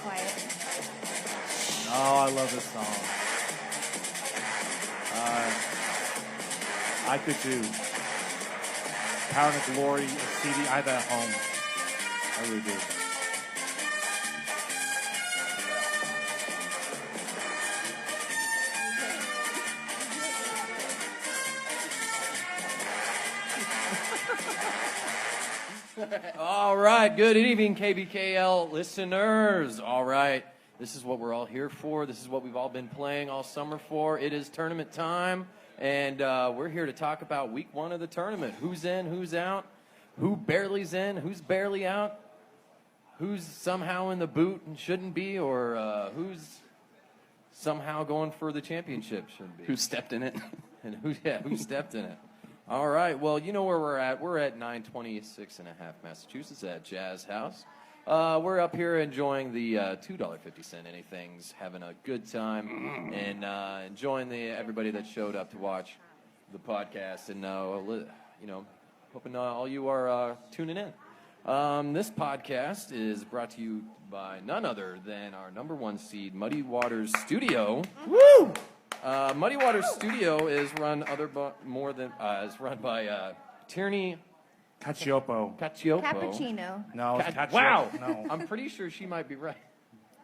quiet. Oh, I love this song. I could do Power and Glory CD. I have that at home. I really do. All right, good evening, KBKL listeners. All right, this is what we're all here for. This is what we've all been playing all summer for. It is tournament time, and we're here to talk about week one of the tournament. Who's in, who's out, who barely's in, who's barely out, who's somehow in the boot and shouldn't be, or who's somehow going for the championship, shouldn't be. Who stepped in it? And who stepped in it. All right, well, you know where we're at. We're at 926 and a half Massachusetts at Jazz House. We're up here enjoying the $2.50 anythings, having a good time, and enjoying everybody that showed up to watch the podcast, and hoping all you are tuning in. This podcast is brought to you by none other than our number one seed, Muddy Waters Studio. Woo! Muddy Waters Studio is run by Tierney Cacioppo. Cappuccino. No, it's Cacioppo. Wow! No. I'm pretty sure she might be right.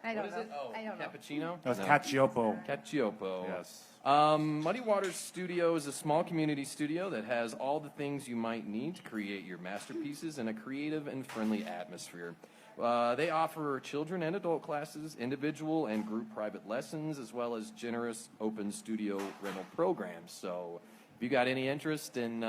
I don't What is know. it? Oh, I don't know. cappuccino? No, it's Cacioppo. Cacioppo. Yes. Muddy Waters Studio is a small community studio that has all the things you might need to create your masterpieces in a creative and friendly atmosphere. They offer children and adult classes, individual and group private lessons, as well as generous open studio rental programs. So if you got any interest in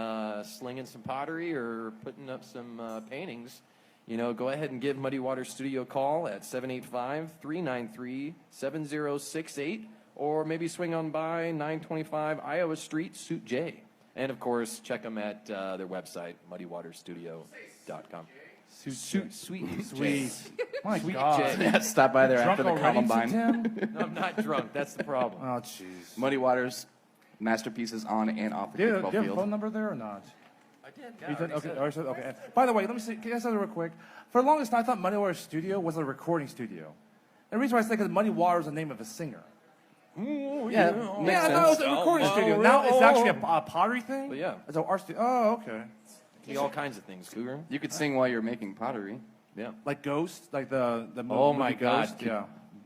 slinging some pottery or putting up some paintings, go ahead and give Muddy Waters Studio a call at 785-393-7068, or maybe swing on by 925 Iowa Street, Suite J. And, of course, check them at their website, muddywaterstudio.com. Sweet. My Sweet God. J. Yeah, stop by there Drunk after the already, Columbine. Tim? No, I'm not drunk. That's the problem. Oh, jeez. Muddy Waters, masterpieces on and off the Do you kickball have a field. phone number there or not? I did. You did? Okay. By the way, let me say, can I say that real quick? For the longest time, I thought Muddy Waters Studio was a recording studio. And the reason why I say because Muddy Waters is the name of a singer. Ooh, Yeah, Yeah, I thought it was a recording studio. Now it's actually a pottery thing? But yeah. It's our studio. Oh, okay. All kinds of things, Cougar. You could sing while you're making pottery. Yeah. Like Ghost? Like the Oh movie my God. Ghost? Yeah.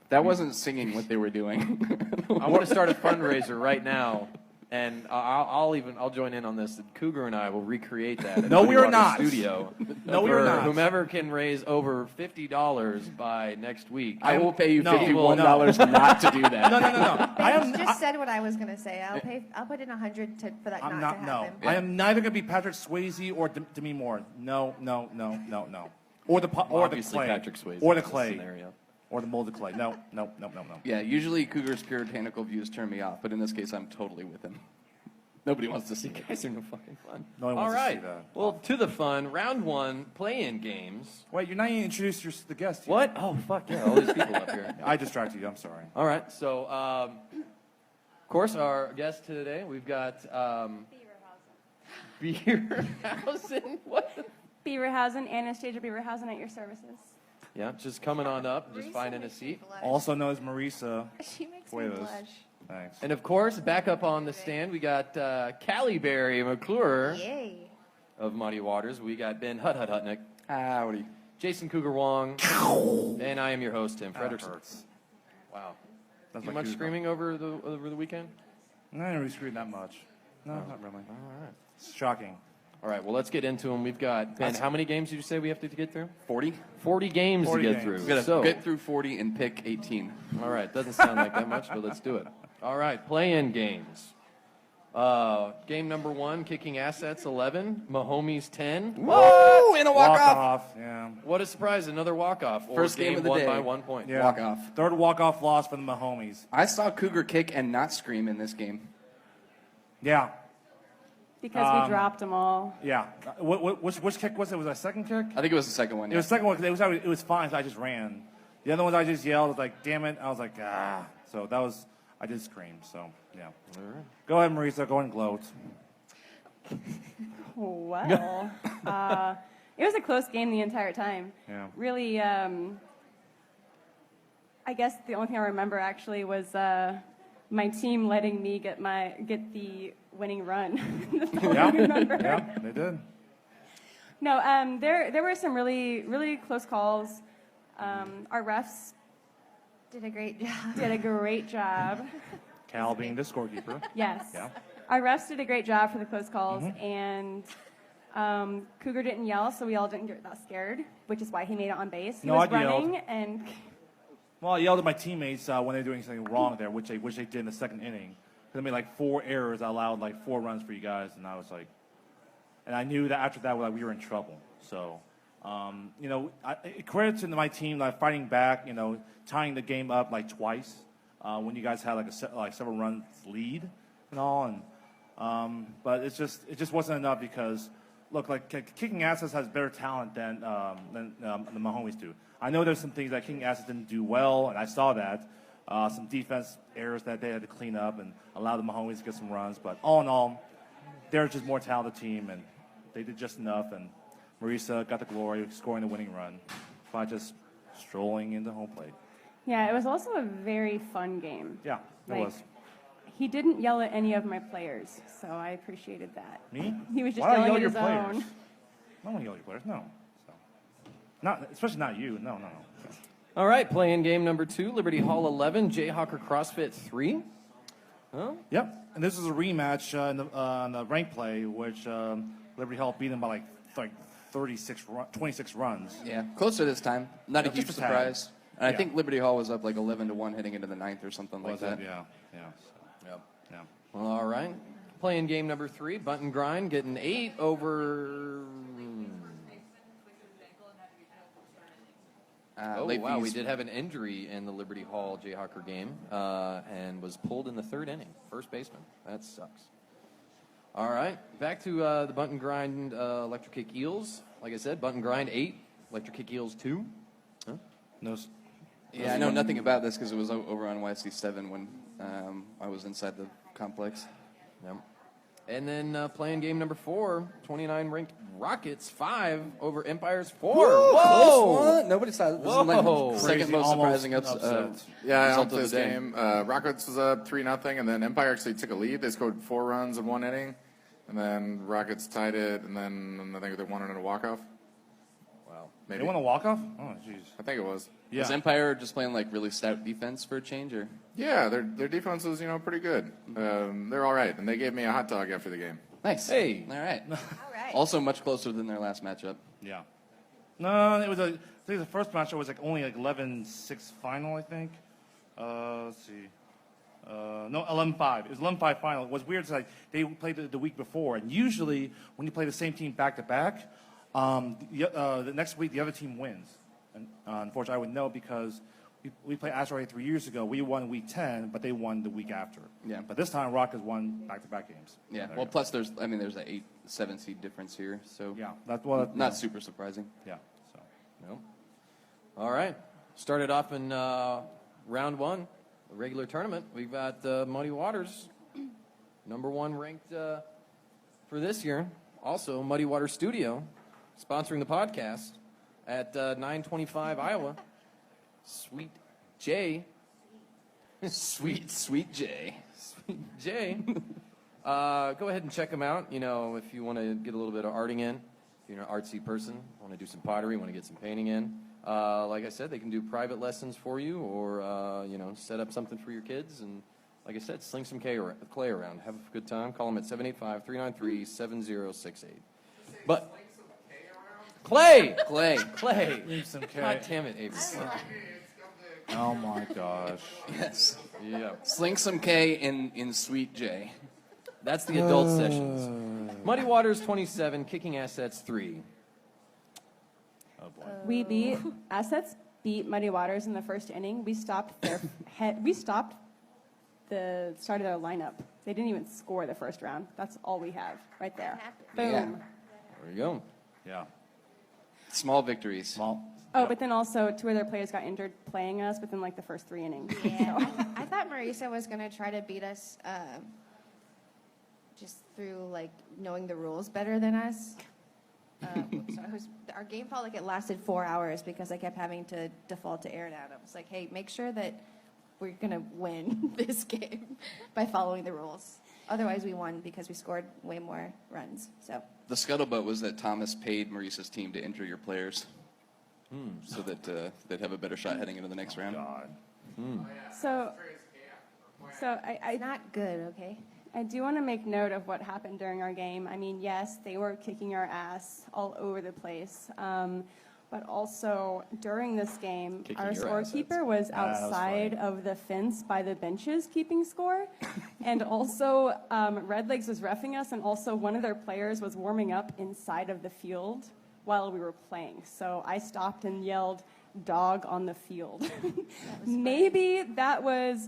That wasn't singing what they were doing. I want to start a fundraiser right now, and I'll join in on this. Cougar and I will recreate that. No, we are Muddy Waters not. Studio. No, we are for not. Whomever can raise over $50 by next week. I will pay you No. $51 not to do that. No. I just said what I was going to say. I'll put in 100 for that I'm not not, to no. happen. I am neither going to be Patrick Swayze or Demi Moore. No. Or the Obviously clay. Patrick Swayze Or the in this clay. scenario. Or the molded clay. No. Yeah, usually Cougar's puritanical views turn me off, but in this case, I'm totally with him. Nobody wants to see You it. guys are no fucking fun. No one All wants to right. see that. Well, to the fun. Round one, play-in games. Wait, you're not even introduced the guest yet. What? Oh, fuck yeah. All these people up here. I distracted you. I'm sorry. All right. So, of course, our guest today, we've got Beerhausen. What? Beaverhausen, Anastasia Beaverhausen at your services. Yeah, just coming on up, just Marisa finding a makes me seat. blush. Also known as Marisa. She makes me Cuevas. blush. Thanks. And of course, back up on the stand, we got Callie Berry McClure Yay. of Muddy Waters. We got Ben Hutnick, Howdy. Jason Cougar Wong, and I am your host, Tim That Frederickson. hurts. Wow. That's Too my much cue. screaming over the weekend? No, I didn't really scream that much. No, not really. All right. It's shocking. All right, well, let's get into them. We've got, Ben, how many games did you say we have to get through? 40? 40 games 40 to get games. through. We gotta So, get through 40 and pick 18. all right, doesn't sound like that much, but let's do it. All right, play-in games. Game number one, kicking assets 11, Mahomes 10. Whoa! And a walk-off! Yeah. What a surprise, another walk-off. Or First game of the won day. by 1 point. Yeah. Walk-off. Third walk-off loss for the Mahomes. I saw Cougar kick and not scream in this game. Yeah. Because we dropped them all. Yeah. Which kick was it? Was it a second kick? I think it was the second one. It was the second one because it was fine, so I just ran. The other ones I just yelled, like, damn it. I was like, ah. So that was, I did scream, so, yeah. All right. Go ahead, Marisa. Go ahead and gloat. Well, it was a close game the entire time. Yeah. Really, I guess the only thing I remember actually was my team letting me get the winning run. That's all I remember. Yeah, they did. No, there were some really, really close calls. Our refs Did a great job. did a great job. Cal being the scorekeeper. Yes. Yeah. Our refs did a great job for the close calls, and Cougar didn't yell, so we all didn't get that scared, which is why he made it on base. He No, was I yelled. running, and Well, I yelled at my teammates when they were doing something wrong there, which they did in the second inning. They made like 4 errors. I allowed like 4 runs for you guys, and I was like, and I knew that after that we were in trouble. So, credit to my team, like fighting back, tying the game up like twice when you guys had like a 7 runs lead and all, but it just wasn't enough because look, like Kicking Assets has better talent than the Mahomes do. I know there's some things that Kicking Assets didn't do well, and I saw that. Some defense errors that they had to clean up and allow the Mahomes to get some runs. But all in all, they're just more talented team, and they did just enough. And Marisa got the glory, scoring the winning run by just strolling into home plate. yeah, it was also a very fun game. Yeah, it Like, was. He didn't yell at any of my players, so I appreciated that. Me? He was just Why do I yelling yell at at your his players? own. I don't want to yell at your players. No. So. Especially not you. No. All right, playing game number 2, Liberty Hall 11, Jayhawker CrossFit 3. Huh? Yep. And this is a rematch in the rank play, which Liberty Hall beat them by like 26 runs. Yeah, closer this time. Not a Just huge a tad. surprise. And I Yeah. think Liberty Hall was up like 11-1 heading into the 9th or something like Was that. it? Yeah. Yep. Yeah. Well, all right. Playing game number 3, Bunt and Grind getting 8 over. Oh, late wow. We fees. did have an injury in the Liberty Hall Jayhawker game and was pulled in the 3rd inning. First baseman. That sucks. All right. Back to the Bunt and Grind Electric Kick Eels. Like I said, Bunt and Grind 8, Electric Kick Eels 2. Huh? No. Yeah, I know nothing about this because it was over on YC7 when I was inside the complex. Yep. And then playing game number 4, 29 ranked Rockets 5 over Empires 4. Whoa! Nobody saw it. This Whoa. is like the Crazy, second most almost surprising upset. Yeah, result on of the this day. game, Rockets was up 3-0, and then Empire actually took a lead. They scored 4 runs in 1 inning, and then Rockets tied it, and then I think they won it in a walk-off. Wow. Maybe. They want to walk off? Oh, jeez. I think it was. Yeah. Was Empire just playing like really stout defense for a change, or? Yeah, their defense was pretty good. They're all right, and they gave me a hot dog after the game. Nice. Hey. All right. All right. Also much closer than their last matchup. Yeah. No, it was I think the first match was only 11-6 final, I think. Let's see. No, 11-5. It was 11-5 final. It was weird. It's like they played the week before, and usually when you play the same team back to back, the next week the other team wins. And unfortunately, I would know because we played Asteroid 3 years ago. We won week 10, but they won the week after. Yeah. But this time, Rockets won back-to-back games. Yeah. There Well, you go. plus there's an 8-7 seed difference here, so Yeah. That's what. not super surprising. Yeah. So. No. All right. Started off in round 1, the regular tournament. We've got Muddy Waters, number 1 ranked for this year. Also, Muddy Waters Studio, sponsoring the podcast at 925 Iowa. Sweet J. Sweet J. Sweet J. Go ahead and check them out. If you want to get a little bit of arting in, if you're an artsy person, want to do some pottery, want to get some painting in. Like I said, they can do private lessons for you or, set up something for your kids. And like I said, sling some clay around. Have a good time. Call them at 785-393-7068. But Clay! Leave some God damn it, Avery. Oh my gosh. Yes. Yeah. Sling some K in Sweet J. That's the adult sessions. Muddy Waters 27, Kicking Assets 3. Oh boy. We Assets beat Muddy Waters in the first inning. We stopped we stopped the start of their lineup. They didn't even score the first round. That's all we have right there. Boom. Yeah. There you go. Yeah. Small victories. Small. Oh, but then also 2 other players got injured playing us within like the first 3 innings. Yeah. I thought Marisa was going to try to beat us just through like knowing the rules better than us. Our game felt like it lasted 4 hours because I kept having to default to air down. I was like, hey, make sure that we're going to win this game by following the rules. Otherwise, we won because we scored way more runs. So The scuttlebutt was that Thomas paid Maurice's team to injure your players, so that they'd have a better shot heading into the next round. God. So I not good, okay? I do want to make note of what happened during our game. I mean, yes, they were kicking our ass all over the place. But also, during this game, Kicking our your scorekeeper was that was outside of the fence by the benches keeping score. And also, Red Legs was reffing us, and also one of their players was warming up inside of the field while we were playing. So I stopped and yelled, "Dog on the field." Maybe that was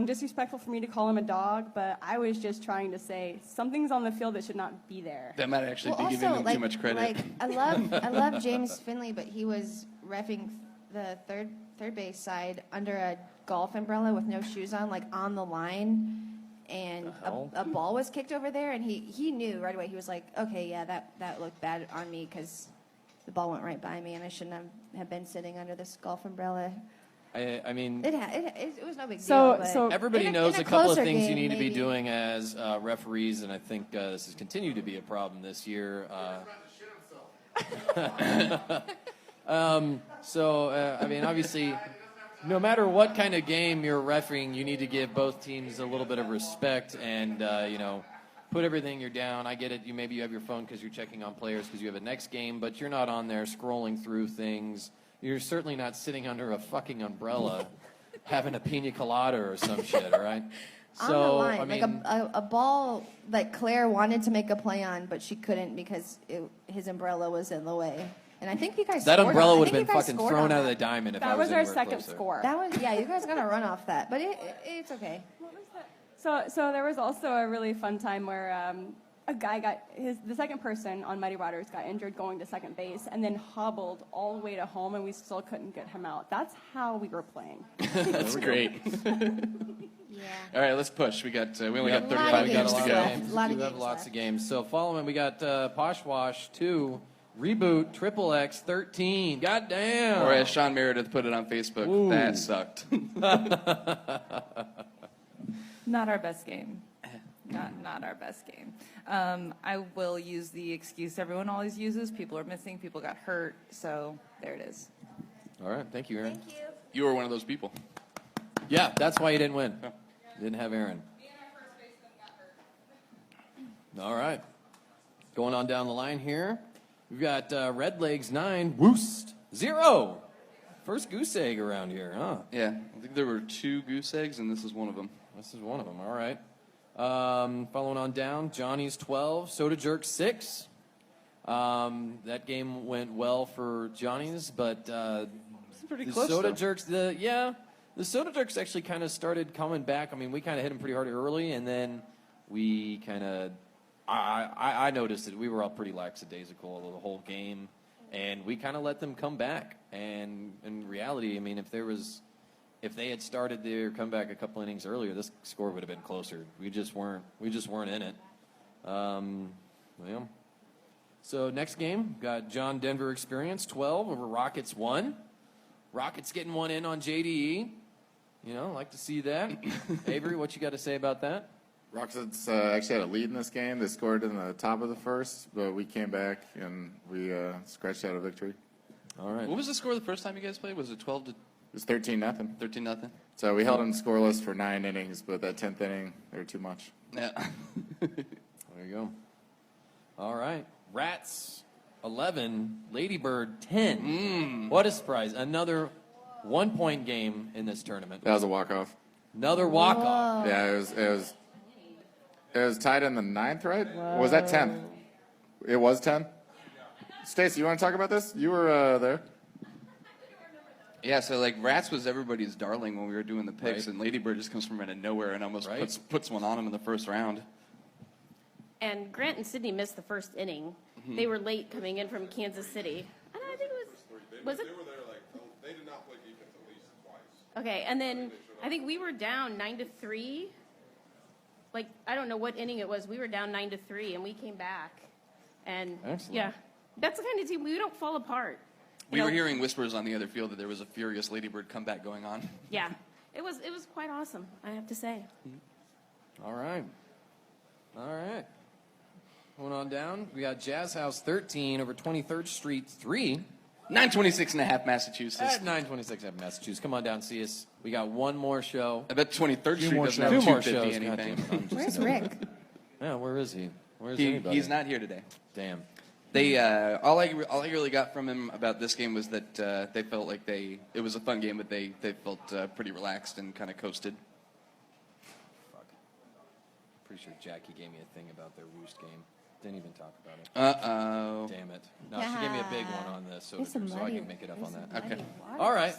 disrespectful for me to call him a dog, but I was just trying to say something's on the field that should not be there. That might actually be giving them too much credit. Like, I love James Finley, but he was reffing the third base side under a golf umbrella with no shoes on, like on the line, and a ball was kicked over there, and he knew right away. He was like, okay, yeah, that looked bad on me because the ball went right by me, and I shouldn't have been sitting under this golf umbrella. I mean, It was no big So- deal. But so- everybody in knows in a couple of closer things you game, need to be maybe. doing as referees, and I think this has continued to be a problem this year. I mean, obviously, no matter what kind of game you're refereeing, you need to give both teams a little bit of respect and, put everything you're down. I get it. Maybe you have your phone because you're checking on players because you have a next game, but you're not on there scrolling through things. You're certainly not sitting under a fucking umbrella having a pina colada or some shit, all right? On the line, like a ball that Claire wanted to make a play on, but she couldn't because his umbrella was in the way. And I think you guys that scored umbrella on- I would have think been you guys fucking scored thrown on out of that. the diamond if I That was was our anywhere second closer. score. That was, yeah, you guys got to run off that, but it's okay. So there was also a really fun time where a guy the second person on Mighty Waters got injured going to second base and then hobbled all the way to home, and we still couldn't get him out. That's how we were playing. That's great. Yeah. All right, let's push. We only got A lot of 35 games games to left. go. A lot of We have games lots left. of games. So following, we got Poshwash 2, Reboot, Triple X 13. God damn. Or as Sean Meredith put it on Facebook, Ooh. that sucked. Not our best game. Not our best game. I will use the excuse everyone always uses. People are missing. People got hurt. So there it is. All right, thank you, Aaron. Thank you. You were one of those people. Yeah, that's why you didn't win. Didn't have Aaron. All right. Going on down the line here. We've got Red Legs 9, Woost 0. First goose egg around here, huh? Yeah, I think there were 2 goose eggs, and this is one of them. This is one of them. All right. Following on down, Johnny's 12, Soda Jerk 6. That game went well for Johnny's, but Pretty the close, Soda though. Jerks, the Soda Jerks actually kind of started coming back. I mean, we kind of hit them pretty hard early, and then we kind of, I noticed that we were all pretty lackadaisical the whole game, and we kind of let them come back. And in reality, I mean, if they had started their comeback a couple innings earlier, this score would have been closer. We just weren't in it. Well, so next game, got John Denver Experience 12 over Rockets 1. Rockets getting one in on JDE. Like to see that. Avery, what you got to say about that? Rockets actually had a lead in this game. They scored in the top of the first, but we came back and we scratched out a victory. All right. What was the score the first time you guys played? Was it 12 to It was 13-0. 13-0? So we held them scoreless for 9 innings, but that 10th inning, they were too much. Yeah. There you go. All right. Rats 11, Ladybird 10. What a surprise. Another 1-point game in this tournament. That was a walk-off. Another walk-off. Yeah, it was tied in the 9th, right? Or was that 10th? It was 10? Stacy, you want to talk about this? You were there. Yeah, so Rats was everybody's darling when we were doing the picks, Right. and Ladybird just comes from out of nowhere and almost Right. puts one on him in the first round. And Grant and Sydney missed the first inning. They were late coming in from Kansas City. And I think it was it? They were there they did not play defense at least twice. Okay, and then I think we were down 9-3. I don't know what inning it was. We were down 9-3, and we came back. And Excellent. yeah, That's the kind of team we don't fall apart. We were hearing whispers on the other field that there was a furious Ladybird comeback going on. Yeah, it was quite awesome, I have to say. All right. Going on down, we got Jazz House 13 over 23rd Street 3. 926.5 Massachusetts. At 926 at Massachusetts. Come on down, see us. We got one more show. I bet 23rd Street more doesn't shows. have Two more 250 shows. anything. God damn it, I'm just- Where's Rick? Yeah, where is he? Where's anybody? He's not here today. Damn. They all I really got from him about this game was that they felt like it was a fun game, but they felt pretty relaxed and kind of coasted. Fuck. Pretty sure Jackie gave me a thing about their Roost game. Didn't even talk about it. Uh-oh. Damn it. No, she gave me a big one on the soda There's some group, so I muddy- can make it up there's on some that. Okay. muddy waters. All right.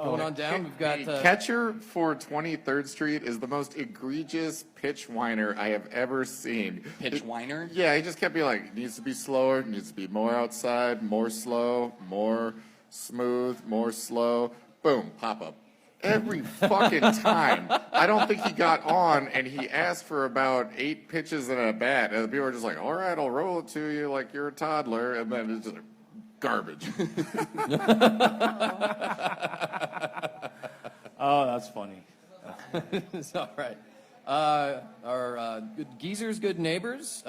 Going on down, we've got... Catcher for 23rd Street is the most egregious pitch whiner I have ever seen. Pitch whiner? Yeah, he just kept being like, needs to be slower, needs to be more outside, more slow, more smooth, more slow. Boom, pop up. Every fucking time. I don't think he got on, and he asked for about 8 pitches and a bat, and the people were just like, all right, I'll roll it to you like you're a toddler, and then it's just like, garbage. Oh, that's funny. It's all right. Our good Geezers, good neighbors,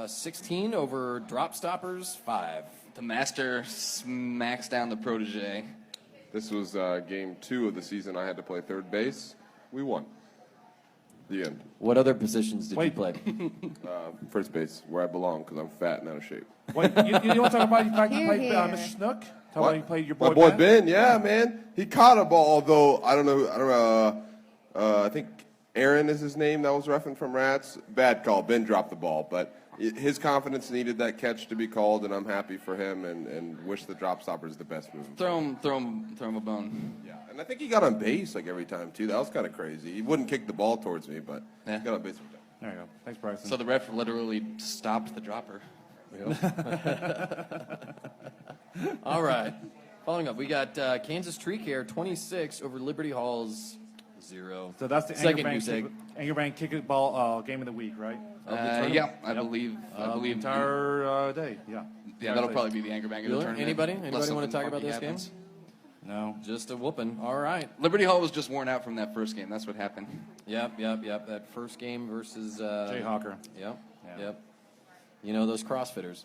16 over Drop Stoppers, 5. The master smacks down the protege. This was game 2 of the season. I had to play third base. We won. The end. What other positions did you Wait. play? First base, where I belong, because I'm fat and out of shape. Wait, you want to talk about the fact you Here, played here. Mr. Snook? Talk What? about you played your boy, My boy Ben, yeah, man. He caught a ball, although I don't know. I think Aaron is his name. That was reffing from Rats. Bad call. Ben dropped the ball, but his confidence needed that catch to be called, and I'm happy for him and wish the drop stopper is the best move. Throw him a bone. Yeah, and I think he got on base like every time too. That was kind of crazy. He wouldn't kick the ball towards me, but Yeah. he got on base every time. There you go. Thanks, Bryson. So the ref literally stopped the dropper. All right. Following up, we got Kansas Tree Care 26 over Liberty Halls 0. So that's the second Anger news egg. Bank Kickball game of the week, right? Of the tournament? Yeah, I Yep. believe. Entire day. Yeah. Yeah, that'll probably be the anger bang of the Bueller, tournament. anybody? Unless Anybody want to something talk about funky this game? happens. No. Just a whooping. All right. Liberty Hall was just worn out from that first game. That's what happened. Yep. That first game versus Jayhawker. Yep. Yeah. Yep. You know those CrossFitters.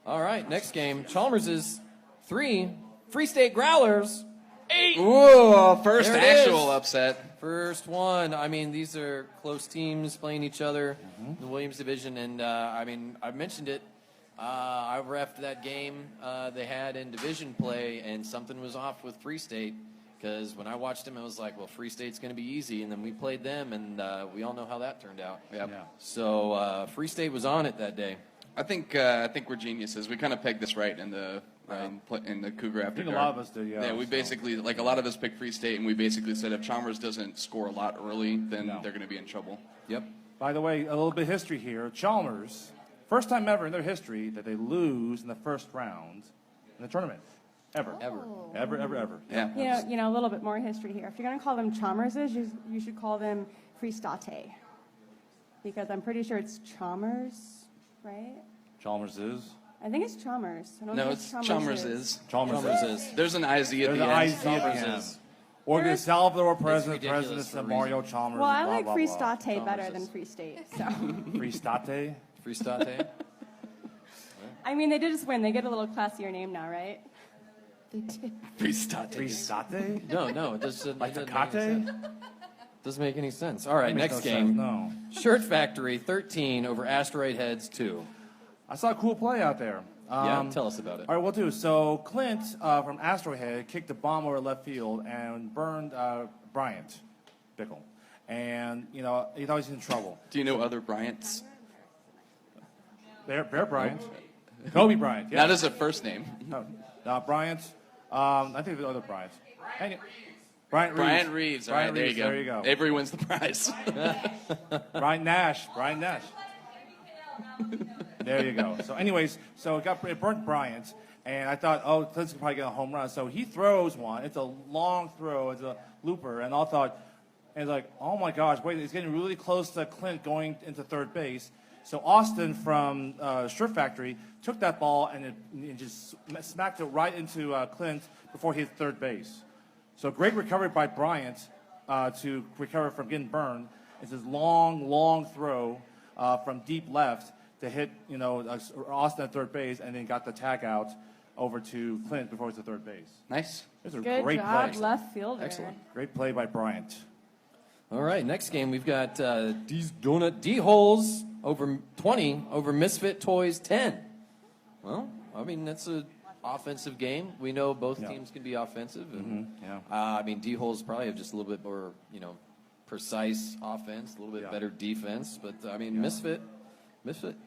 All right. Next game. Chalmers is 3. Free State Growlers 8. Ooh, first There it actual is. upset. First one. I mean, these are close teams playing each other in the Williams division, and I mean, I've mentioned it. I reffed that game they had in division play, and something was off with Free State because when I watched them, I was like, well, Free State's going to be easy, and then we played them, and we all know how that turned out. Yep. Yeah. So Free State was on it that day. I think we're geniuses. We kind of pegged this right in the Cougar After I think a Dark. lot of us do, yeah. Yeah, we so. basically, like a lot of us picked Free State, and we basically said if Chalmers doesn't score a lot early, then No. they're going to be in trouble. Yep. By the way, a little bit of history here. Chalmers, first time ever in their history that they lose in the first round in the tournament. Ever. Ever. Ever. Yeah. You know, a little bit more history here. If you're going to call them Chalmerses, you should call them Free State. Because I'm pretty sure it's Chalmers, right? Chalmers is. I think it's Chalmers. I don't No, think it's Chalmers is. Chalmers is. There's an IZ at There's the an end. IZ at the Chalmers end. is. Or the There's- Salvador ridiculous president for a Mario Chalmers. Well, I blah, like blah, Free blah. State better Chalmers than is- Free State. So, Free State. Free State. I mean, they did just win. They get a little classier name now, right? Free State. Free State? No, it doesn't. Like it doesn't make any Tecate? sense. Doesn't make any sense. All right, Makes next no game. sense, No. Shirt Factory 13 over Asteroid Heads 2. I saw a cool play out there. Yeah, tell us about it. All right, we'll do. So Clint from Asteroid Head kicked a bomb over left field and burned Bryant Bickle. And, you know, he thought he was in trouble. Do you know other Bryants? Bear Bryant. Kobe Bryant. Yeah. Not as a first name. No, Bryant. I think there's other Bryants. Bryant Reeves. Brian Reeves. All right, Bryant there you Reeves, go. There you go. Avery wins the prize. Brian Nash. There you go. So, anyways, it burnt Bryant, and I thought, oh, Clint's probably get a home run. So he throws one. It's a long throw. It's a looper, and I thought, and it's like, oh my gosh, wait, it's getting really close to Clint going into third base. So Austin from Shirt Factory took that ball and just smacked it right into Clint before he hit third base. So great recovery by Bryant to recover from getting burned. It's his long throw from deep left to hit, Austin at third base, and then got the tag out over to Clint before he was at third base. Nice. It was a Good great job, play. left fielder. Excellent. Great play by Bryant. All right, next game we've got D-Holes over 20 over Misfit Toys 10. Well, I mean, that's an offensive game. We know both teams can be offensive. And, I mean, D-Holes probably have just a little bit more, precise offense, a little bit better defense. But, I mean, Misfit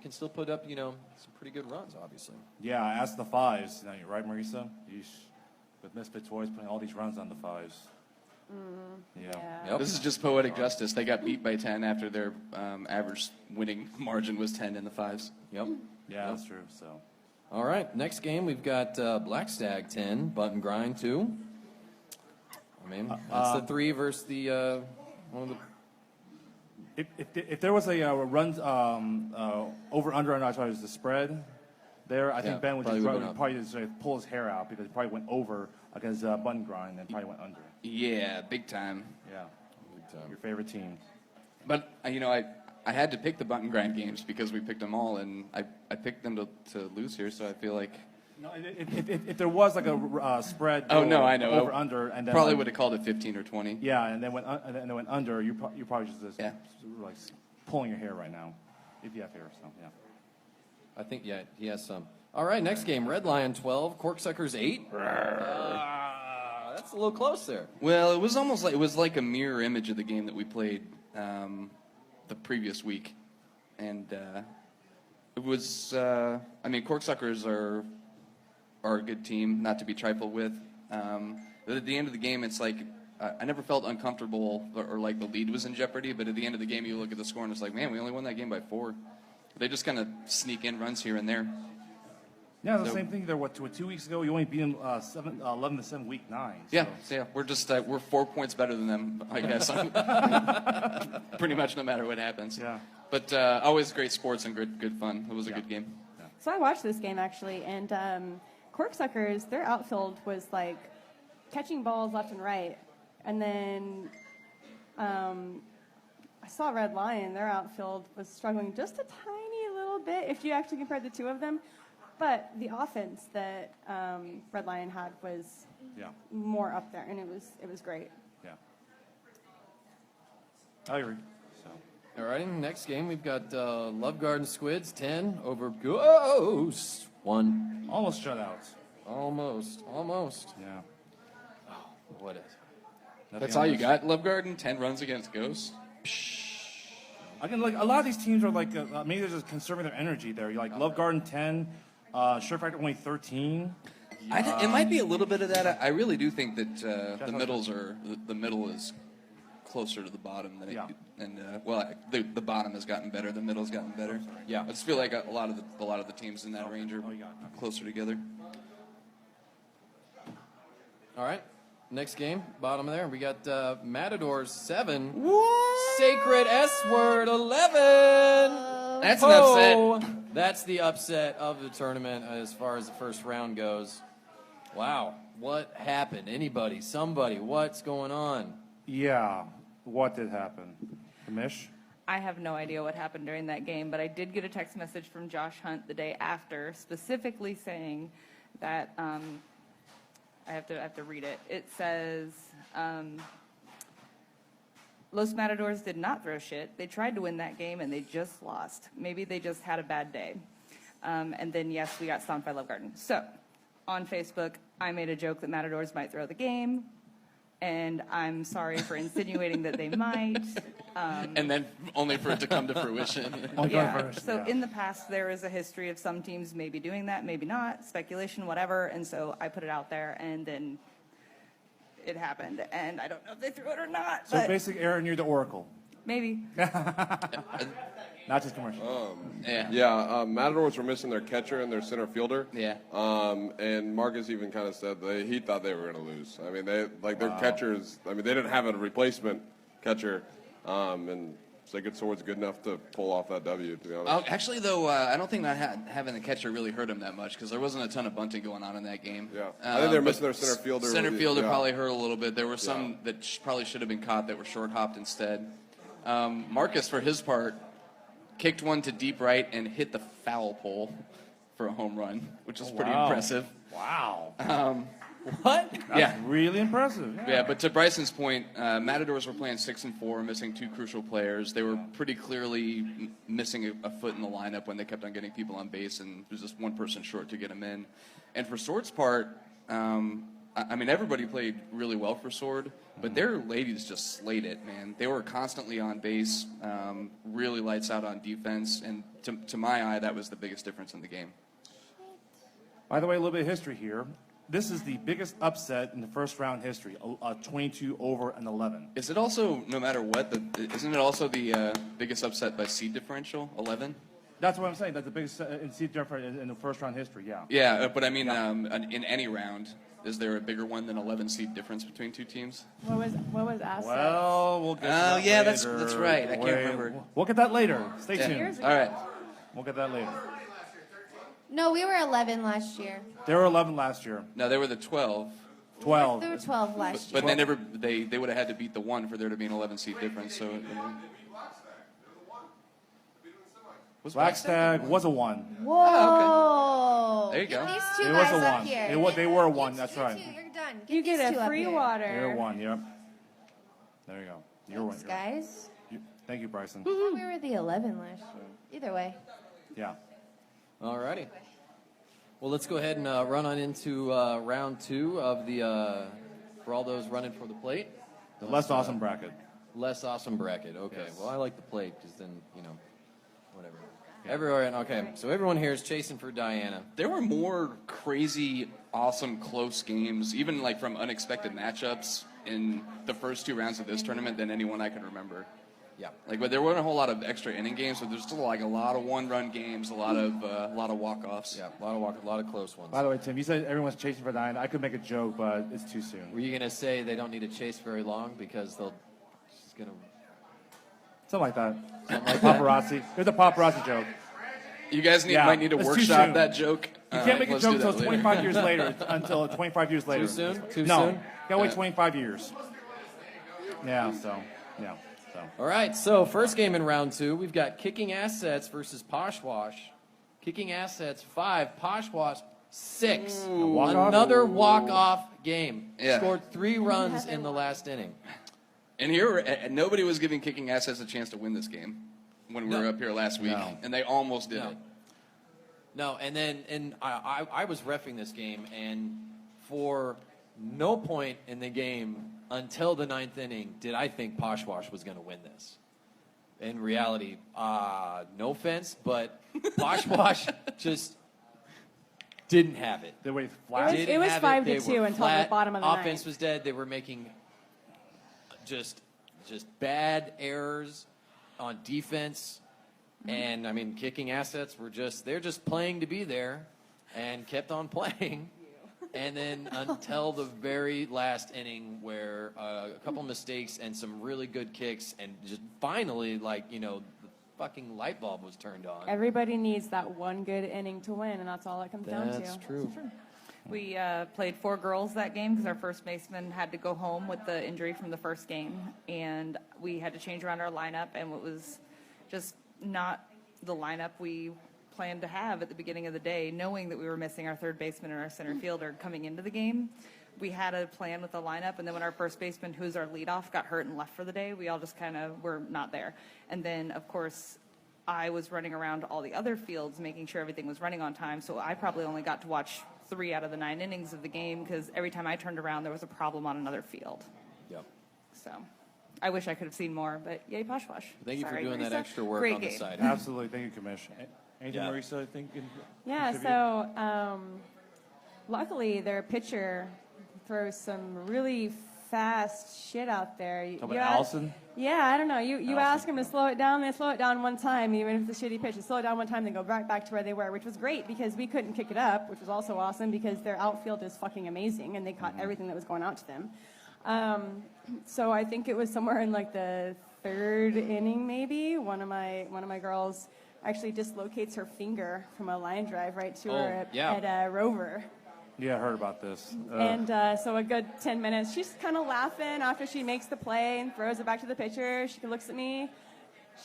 can still put up, some pretty good runs, obviously. Yeah, as the fives. You're right, Marisa? Yeesh. With Misfit Toys putting all these runs on the fives. Yeah. Yep. This is just poetic justice. They got beat by 10 after their average winning margin was 10 in the fives. Yep. Yeah, that's true. So. All right, next game we've got Black Stag 10, Bunt and Grind 2. I mean, that's the 3 versus the one of the. If there was a run over under, I'm not sure it was the spread there. I think Ben would probably just pull his hair out because he probably went over against Bunt and Grind and probably went under. Yeah, big time. Yeah, big time. Your favorite team. But I had to pick the Bunt and Grind games because we picked them all, and I picked them to lose here. So I feel like. No, if there was like a spread. Oh no, I know. Over under, and then probably would have called it 15 or 20. Yeah, and then went under. You probably just like pulling your hair right now, if you have hair. So yeah. I think he has some. All right, next game, Red Lion 12, Corksuckers 8. That's a little close there. Well, it was almost like a mirror image of the game that we played the previous week, and it was. I mean, Corksuckers are a good team, not to be trifled with. But at the end of the game, it's like I never felt uncomfortable or like the lead was in jeopardy. But at the end of the game, you look at the score and it's like, man, we only won that game by 4. They just kind of sneak in runs here and there. Yeah, the same thing there. 2 weeks ago, you only beat them 11-7 week 9. So. Yeah, we're just we're 4 points better than them, I guess. Pretty much no matter what happens. Yeah. But always great sports and good fun. It was a good game. Yeah. So I watched this game actually, and Corksuckers, their outfield was like catching balls left and right, and then I saw Red Lion. Their outfield was struggling just a tiny little bit if you actually compared the two of them. But the offense that Red Lion had was more up there, and it was great. Yeah. I agree. So. All righty, next game we've got Love Garden Squids 10 over Ghost 1. Almost shutouts. Almost. Yeah. Oh, what is? That's all you got, Love Garden? 10 runs against Ghosts? Again, like a lot of these teams are like maybe they're just conserving their energy there. You're like Love Garden 10, Shirt Factory only 13. It might be a little bit of that. I really do think that the middle is closer to the bottom than the bottom has gotten better. The middle's gotten better. Yeah, I just feel like a lot of the teams in that range are closer together. All right, next game, bottom of there, we got Matadors 7, Sacred S-Word 11. That's an upset. That's the upset of the tournament as far as the first round goes. Wow, what happened? Anybody, somebody, what's going on? Yeah, what did happen? Mish? I have no idea what happened during that game, but I did get a text message from Josh Hunt the day after, specifically saying that I have to read it. It says, Los Matadors did not throw shit. They tried to win that game, and they just lost. Maybe they just had a bad day. And then, yes, we got stomped by Love Garden. So, on Facebook, I made a joke that Matadors might throw the game, and I'm sorry for insinuating that they might. And then only for it to come to fruition. So in the past, there is a history of some teams maybe doing that, maybe not, speculation, whatever. And so I put it out there, and then it happened. And I don't know if they threw it or not. So but basically, Aaron, you're the Oracle. maybe. Not just commercial. Matadors were missing their catcher and their center fielder. Yeah. And Marcus even kind of said he thought they were going to lose. I mean, their catchers. I mean, they didn't have a replacement catcher, and Sacred Sword's good enough to pull off that W, to be honest. Actually, though, I don't think that having the catcher really hurt him that much because there wasn't a ton of bunting going on in that game. Yeah. I think they're missing their center fielder. Center fielder probably hurt a little bit. There were some that probably should have been caught that were short hopped instead. Marcus, for his part, kicked one to deep right and hit the foul pole for a home run, which is pretty impressive. Wow. What? That's really impressive. Yeah, but to Bryson's point, Matadors were playing 6 and 4, missing 2 crucial players. They were pretty clearly missing a foot in the lineup when they kept on getting people on base, and there's just one person short to get them in. And for Sword's part, I mean, everybody played really well for Sword, but their ladies just slayed it, man. They were constantly on base, really lights out on defense, and to my eye, that was the biggest difference in the game. By the way, a little bit of history here. This is the biggest upset in the first round history, 22-11. Is it also, no matter what, isn't it also the biggest upset by seed differential, 11? That's what I'm saying. That's the biggest seed difference in the first round history, yeah. Yeah, but I mean, in any round, is there a bigger one than 11 seed difference between 2 teams? What was assets? Well, we'll get to that yeah, later. that's right. I can't remember. We'll get that later. Stay Yeah. tuned. All right. We'll get that later. No, we were 11 last year. They were 11 last year. No, they were the 12. 12. They were 12 last But year. they would have had to beat the 1 for there to be an 11 seed difference. So was Flagstag was a 1. Whoa. There you go. Get these two It was guys a up 1. here. They were a 1, You that's two, right. You're done. You these get two a up free here. water. They were 1, yep. There you go. You're Thanks, 1. guys. Thank you, Bryson. I thought we were the 11 last year. Either way. Yeah. All righty. Well, let's go ahead and run on into round 2 of the for all those running for the plate. The less awesome bracket. Less awesome bracket. Okay. Yes. Well, I like the plate because then, whatever. Everyone. Okay. So everyone here is chasing for Diana. there were more crazy, awesome, close games, even like from unexpected matchups in the first 2 rounds of this tournament than anyone I can remember. Yeah. But there weren't a whole lot of extra inning games, but there's still like a lot of one-run games, a lot of walk-offs. Yeah. A lot of close ones. By the way, Tim, you said everyone's chasing for Diana. I could make a joke, but it's too soon. Were you gonna say they don't need to chase very long because she's gonna Something like that. something like that? Paparazzi. There's a paparazzi joke. You guys Yeah, might need to it's too workshop soon. that joke. You can't make a Let's joke do that until later. 25 years later. Until 25 years later. Too soon? Too no. soon? Gotta wait 25 years. Yeah, so. All right, so first game in round 2, we've got Kicking Assets versus Poshwash. Kicking Assets 5, Poshwash 6. Walk-off? Another walk-off game. Yeah. Scored 3 runs in the last inning. And here, nobody was giving Kicking Assets a chance to win this game when we were No. up here last week, No. and they almost did No. it. No, and I was reffing this game, and for no point in the game until the 9th inning did I think Poshwash was going to win this. In reality, no offense, but Poshwash just didn't have it. They waited flat. It was 5-2 They were until the flat. bottom of the Offense ninth. was dead. They were making just bad errors on defense. And I mean, Kicking Assets were they're just playing to be there and kept on playing. And then until the very last inning where a couple mistakes and some really good kicks and just finally, the fucking light bulb was turned on. Everybody needs that one good inning to win, and that's all it comes down to. That's true. We played 4 girls that game because our first baseman had to go home with the injury from the first game, and we had to change around our lineup, and it was just not the lineup we planned to have at the beginning of the day, knowing that we were missing our third baseman and our center fielder coming into the game. We had a plan with the lineup, and then when our first baseman, who's our leadoff, got hurt and left for the day, we all just kind of were not there. And then, of course, I was running around all the other fields, making sure everything was running on time, so I probably only got to watch 3 out of the 9 innings of the game because every time I turned around, there was a problem on another field. Yep. So I wish I could have seen more, but yay, Poshwash. Thank you for Sorry, doing that Marisa. extra work Great on the game. side. Absolutely. Thank you, Commish. Anything, Yeah. Marisa, I think? You can Yeah, contribute? so luckily their pitcher throws some really fast shit out there. Talk about Allison? Yeah, I don't know. You Allison, ask them to slow it down, they slow it down one time, even if it's a shitty pitch. They slow it down one time, then go right back to where they were, which was great because we couldn't kick it up, which was also awesome because their outfield is fucking amazing and they caught everything that was going out to them. So I think it was somewhere in like the third inning, maybe, one of my girls actually dislocates her finger from a line drive right to her at Rover. Yeah, I heard about this. And so a good 10 minutes, she's kind of laughing after she makes the play and throws it back to the pitcher. She looks at me.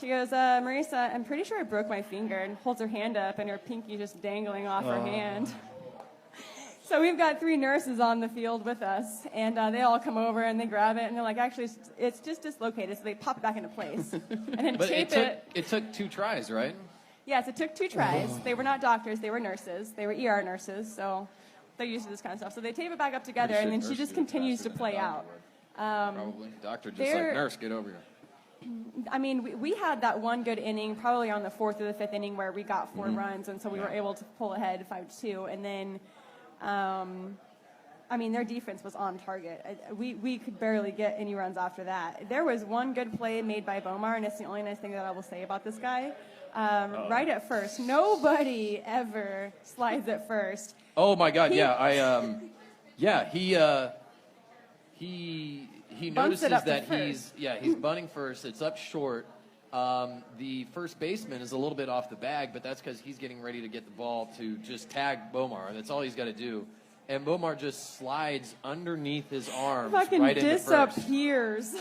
She goes, Marisa, I'm pretty sure I broke my finger, and holds her hand up, and her pinky just dangling off her hand. So we've got 3 nurses on the field with us, and they all come over and they grab it, and they're like, actually, it's just dislocated, so they pop it back into place. And then But tape it. it took 2 tries, right? Yes, it took 2 tries. They were not doctors, they were nurses. They were ER nurses, so they're used to this kind of stuff. So they tape it back up together, and then she just continues to play out. Probably. Doctor just like, nurse, get over here. I mean, we had that one good inning, probably on the 4th or the 5th inning, where we got 4 runs, and so we were able to pull ahead 5-2. And then, I mean, their defense was on target. We could barely get any runs after that. There was one good play made by Bomar, and it's the only nice thing that I will say about this guy. Right at first, nobody ever slides at first. Oh my God! He Bumps it notices up to that first. he's bunting first. It's up short. The first baseman is a little bit off the bag, but that's because he's getting ready to get the ball to just tag Bomar. That's all he's got to do. And Bomar just slides underneath his arms Fucking right into first. disappears.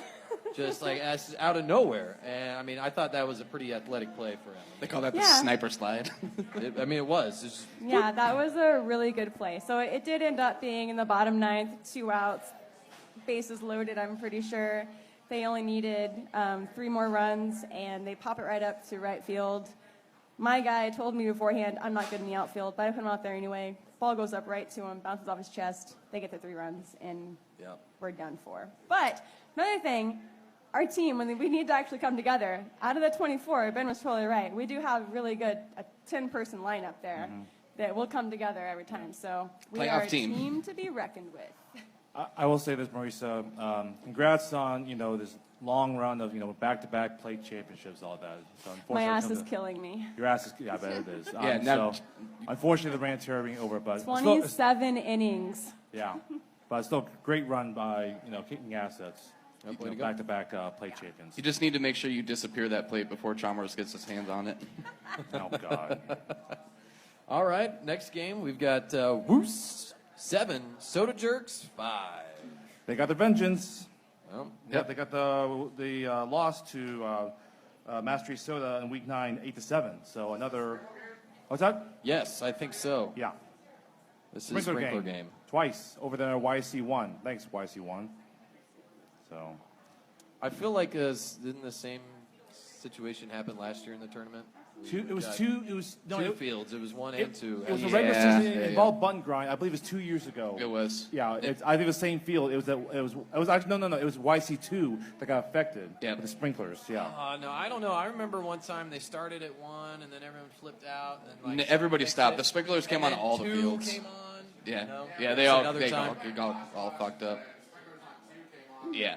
Just like out of nowhere. And I mean, I thought that was a pretty athletic play for him. They call that the Yeah. sniper slide. It was. It's Yeah, that was a really good play. So it did end up being in the bottom 9th, 2 outs, bases loaded, I'm pretty sure. They only needed 3 more runs, and they pop it right up to right field. My guy told me beforehand, I'm not good in the outfield, but I put him out there anyway. Ball goes up right to him, bounces off his chest. They get the 3 runs, and we're done for. But another thing, our team, when we need to actually come together, out of the 24, Ben was totally right. We do have really good, a 10-person lineup there that will come together every time. So we Playoff are a team. team to be reckoned with. I will say this, Marisa. Congrats on this long run of back-to-back plate championships, all that. So My unfortunately, ass is killing me. Your ass is, I bet it is. Yeah, now- so unfortunately, the rant being over, but 27 innings. yeah, but still a great run by kicking assets. way to go. Back-to-back plate champions. You just need to make sure you disappear that plate before Chalmers gets his hands on it. Oh God. all right. Next game, we've got Woos 7, Soda Jerks 5. They got their vengeance. Well, Yeah, they got the loss to Mastery Soda in Week 9, 8-7. So another. What's that? yes, I think so. Yeah. This is Sprinkler game. Twice over there, YC1. Thanks, YC1. So. I feel like didn't the same situation happen last year in the tournament? Two Fields. It was 1 and 2. It was a and regular Yeah, season. yeah, It involved button grind. I believe it was 2 years ago. It was. Yeah, I think the same field. It was actually no. It was YC2 that got affected. Yeah. With the sprinklers. Yeah. No, I don't know. I remember one time they started at 1, and then everyone flipped out. And then, Everybody fixed stopped. it. The sprinklers came on And all the 2 fields. Came on, Yeah, you know? yeah, It's all fucked up. Yeah.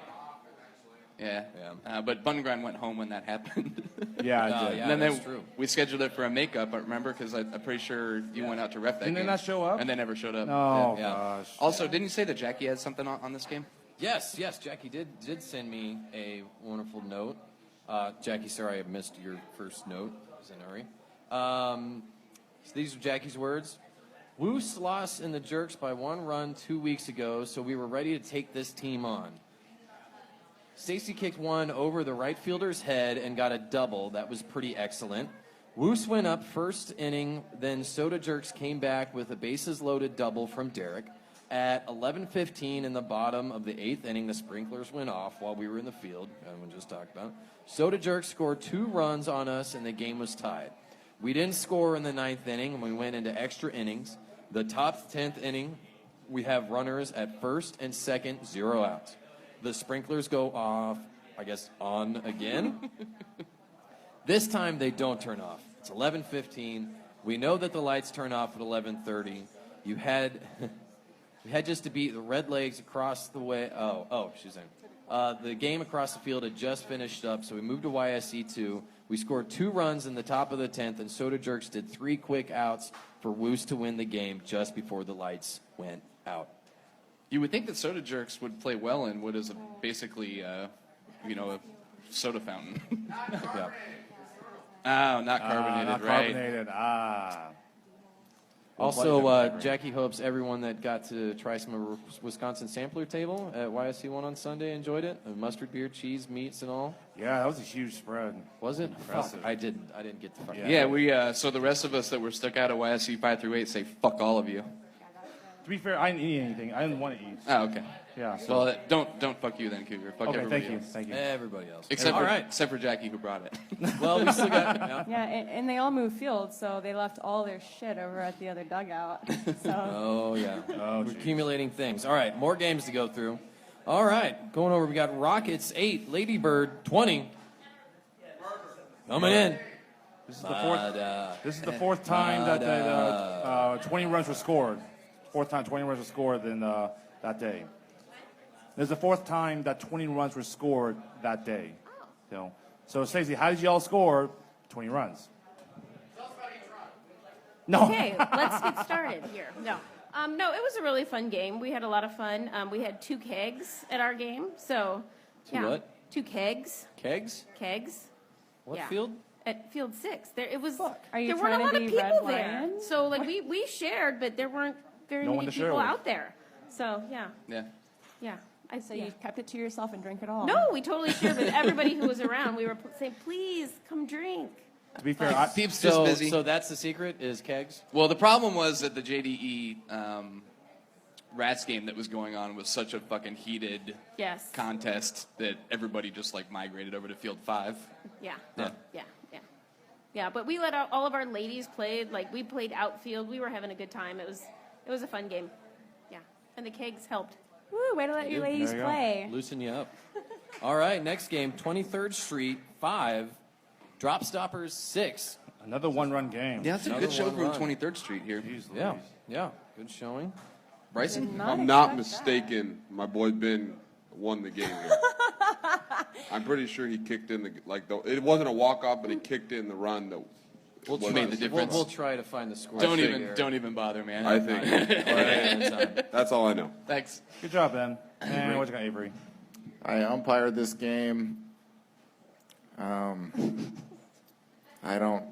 But Bungrind went home when that happened. Yeah, I Oh, did. yeah. and then that's true. we scheduled it for a makeup, but remember, because I'm pretty sure you went out to ref that Didn't they game. not show up? And they never showed up. Oh Yeah. gosh. Also, didn't you say that Jackie had something on this game? Yes, Jackie did send me a wonderful note. Jackie, sorry I missed your first note. I was in a hurry. So these are Jackie's words. Woos lost in the Jerks by 1 run 2 weeks ago, so we were ready to take this team on. Stacy kicked one over the right fielder's head and got a double. That was pretty excellent. Woos went up first inning, then Soda Jerks came back with a bases-loaded double from Derek. At 11:15 in the bottom of the 8th inning, the sprinklers went off while we were in the field. Everyone just talked about. Soda Jerks scored 2 runs on us, and the game was tied. We didn't score in the 9th inning, and we went into extra innings. The top 10th inning, we have runners at first and second, 0 outs. The sprinklers go off, I guess, on again. This time they don't turn off. It's 11:15. We know that the lights turn off at 11:30. You had just to beat the Red Legs across the way. Oh, she's in. The game across the field had just finished up, so we moved to YSC2. We scored 2 runs in the top of the 10th, and Soda Jerks did 3 quick outs for Woos to win the game just before the lights went out. You would think that Soda Jerks would play well in what is basically, a soda fountain. Yeah. Oh, not carbonated, Not right? carbonated. Also, Jackie hopes everyone that got to try some of her Wisconsin sampler table at YSC1 on Sunday enjoyed it. Mustard beer, cheese, meats, and all. Yeah, that was a huge spread. Was it? Impressive. Fuck, I didn't get the fuck. Yeah, we. So the rest of us that were stuck out at YSC 5 through 8 say fuck all of you. To be fair, I didn't eat anything. I didn't want to eat. Oh, okay. Yeah. So. Well, don't fuck you then, Cougar. Fuck Okay, everybody thank you. else. Thank you. Everybody else. Except for Jackie who brought it. Well, we still got. Yeah. Yeah, and they all moved fields, so they left all their shit over at the other dugout. So Oh yeah. Oh, We're geez. accumulating things. All right, more games to go through. All right, going over. We got Rockets 8, Ladybird 20. Coming in. This is the fourth. This is the fourth time that 20 runs were scored. Fourth time 20 runs were scored in that day. This is the fourth time that 20 runs were scored that day. So Stacey, how did you all score 20 runs? No. Okay, let's get started here. No, it was a really fun game. We had a lot of fun. We had 2 kegs at our game, so Two what? 2 kegs. Kegs? Kegs. What Yeah. field? At field 6. There it was. Are you there weren't a trying lot to of be people Red there, Lion? so like we shared, but there weren't very No one many to share people with. out there. So yeah. so you kept it to yourself and drank it all. No, we totally shared with everybody who was around. We were saying, please come drink. To be fair, Peeps just busy. So that's the secret is kegs. Well, the problem was that the JDE Rats game that was going on was such a fucking heated Yes. contest that everybody just like migrated over to field 5. Yeah. Yeah. Yeah. Yeah. Yeah. But we let all of our ladies play. Like we played outfield. We were having a good time. It was a fun game. Yeah. And the kegs helped. Woo, way to let your ladies There you go. play. Loosen you up. All right, next game, 23rd Street 5, Drop Stoppers 6. another one-run game. Yeah, it's a Another good show one from run. 23rd Street here. Jeez Yeah, Louise. yeah, good showing. Bryson? Did If I'm not expect that. mistaken, my boy Ben won the game here. I'm pretty sure he kicked in it wasn't a walk-off, but he kicked in the run that We'll made the difference. We'll try to find the score. Don't here. even bother, man. I think. That's all I know. Thanks. Good job, Ben. And what you got, Avery? I umpired this game. I don't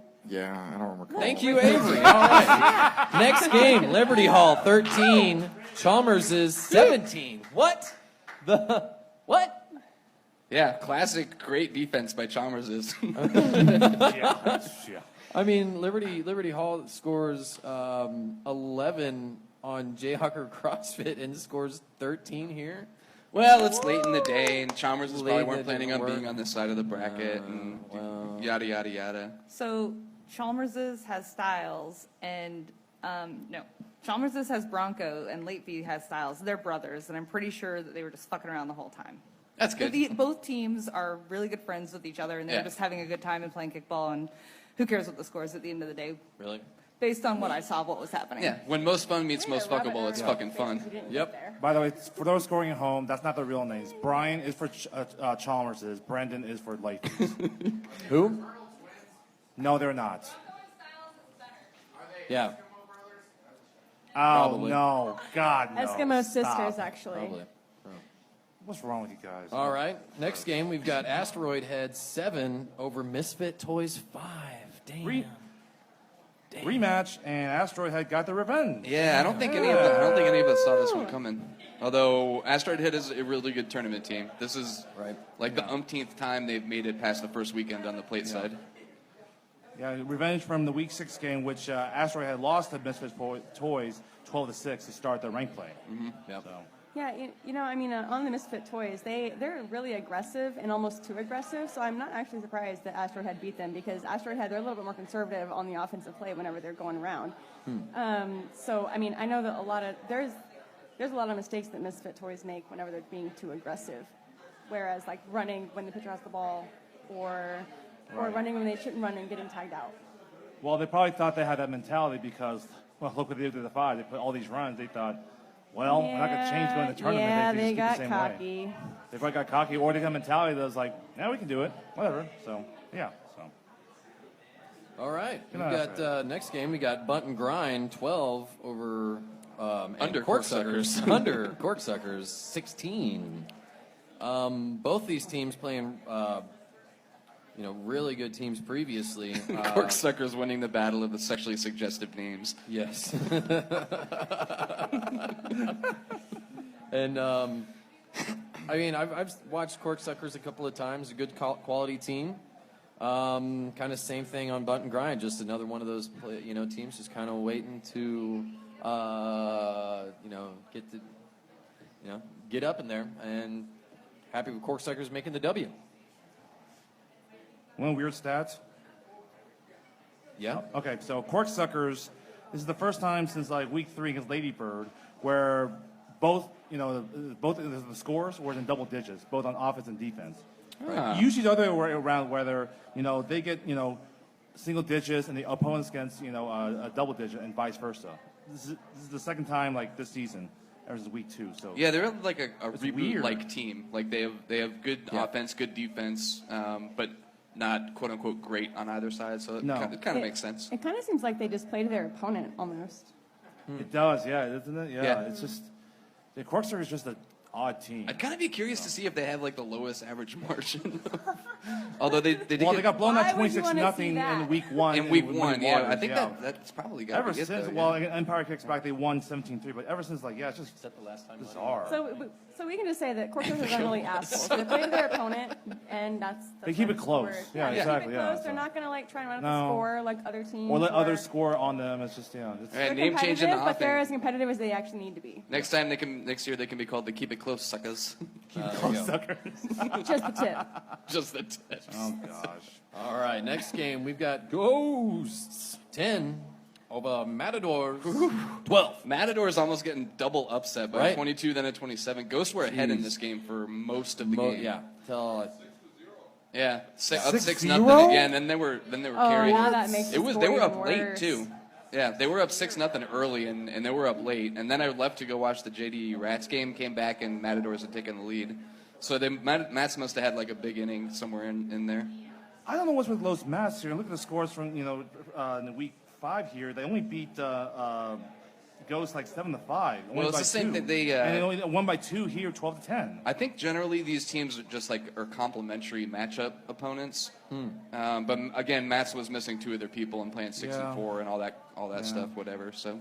recall. Thank you, Avery. All right. Next game, Liberty Hall 13, Chalmers is 17. What? What? Yeah, classic great defense by Chalmers is. Yeah. I mean, Liberty Hall scores 11 on Jayhawker CrossFit and scores 13 here. Well, it's late in the day, and Chalmers is Late probably in weren't the planning on work. being on this side of the bracket, and yada, yada, yada. So Chalmers's has Styles, and no, Chalmers's has Bronco, and Lateview has Styles. They're brothers, and I'm pretty sure that they were just fucking around the whole time. That's good. Both teams are really good friends with each other, and they're Yeah. just having a good time and playing kickball, and who cares what the score is at the end of the day, Really? based on what I saw, what was happening. Yeah, when most fun meets most Robert fuckable, it's Earl fucking fun. who didn't Yep. get there. By the way, for those scoring at home, that's not the real names. Brian is for Chalmers. Brendan is for Latham's. Who? No, they're not. Yeah, Oh, Probably. no. God, no. Eskimo Stop. sisters, actually. probably. What's wrong with you guys? All right. Next game, we've got Asteroid Head 7 over Misfit Toys 5. Damn. Re- Rematch, and Asteroid had got the revenge. Yeah, I don't think any of us saw this one coming. Although Asteroid Head is a really good tournament team. This is Right. like the umpteenth time they've made it past the first weekend on the plate side. Yeah, revenge from the Week 6 game, which Asteroid had lost to Misfits Toys 12-6 to start the rank play. Yep. So, Yeah, I mean, on the Misfit Toys, they're really aggressive and almost too aggressive. So I'm not actually surprised that Asteroid had beat them because Asteroid Head, they're a little bit more conservative on the offensive play whenever they're going around. So I mean, I know that there's a lot of mistakes that Misfit Toys make whenever they're being too aggressive, whereas like running when the pitcher has the ball, or running when they shouldn't run and getting tagged out. well, they probably thought they had that mentality because, well, look what they did to the 5. They put all these runs. They thought, well, we're not going to change going to the tournament. Yeah, they they just got keep the same way. cocky. They probably got cocky, or they got a mentality that was like, yeah, we can do it. Whatever. So, yeah. So, All right. We've Good night, got next game. We got Bunt and Grind 12 over and Under Corksuckers. Under Corksuckers 16. Both these teams playing really good teams previously. Corksuckers winning the battle of the sexually suggestive names. Yes. And I've watched Corksuckers a couple of times. A good quality team. Kind of same thing on Bunt and Grind. Just another one of those teams just kind of waiting to get up in there, and happy with Corksuckers making the W. One weird stats. Yeah. Okay, so Corksuckers, this is the first time since like week 3 against Ladybird where both the scores were in double digits, both on offense and defense. Ah. Usually the other way around, whether they get single digits and the opponents gets a double digit and vice versa. This is the second time like this season, ever since week 2. So Yeah, they're like a It's weird. reboot-like team. Like they have good offense, good defense, but not quote unquote great on either side. So it kind of makes sense. It kind of seems like they just play to their opponent almost. it does, yeah, doesn't it? Yeah. It's just the Corksuckers is just an odd team. I'd kind of be curious to see if they have like the lowest average margin. Although they did Well, get, they got blown Why out would you 26 wanna nothing see that? in week 1. in week 1. Yeah, Waters, I think that's probably got Ever to get since, though, well, Empire kicks back, they won 17-3, but ever since, it's just Is that the last time? bizarre. So we can just say that Corksuckers are really assholes. They play to their opponent, and that's They keep their it close. sport. Yeah, they exactly, keep it yeah, close. They're so. not going to try and run up No. the score like other teams. Or let others score on them. It's just, it's, They're And name change in the competitive, but they're as offense. competitive as they actually need to be. Next year they can be called the Keep It Close Suckers. Corksuckers. Just the tip. Just the tips. Oh, gosh. All right, next game we've got Ghosts 10 over Matadors 12. Matador's almost getting double upset by Right. 22, then a 27. Ghosts were ahead in this game for most of the game. Yeah, till Yeah, up 6-0. 6-0? Yeah, and then they were Oh, carried. now that makes the score They were even up late worse. too. Yeah, they were up 6-0 early, and they were up late. And then I left to go watch the JD Rats game. Came back, and Matadors had taken the lead. So Mats must have had like a big inning somewhere in there. I don't know what's with Los Mats here. Look at the scores from, in the week 5 here. They only beat Ghosts 7-5. Well, Only it's by the same 2. thing. They and they only won by 2 here, 12-10. I think generally these teams are just are complementary matchup opponents. But again, Mats was missing 2 of their people and playing 6-4 and all that stuff, whatever. So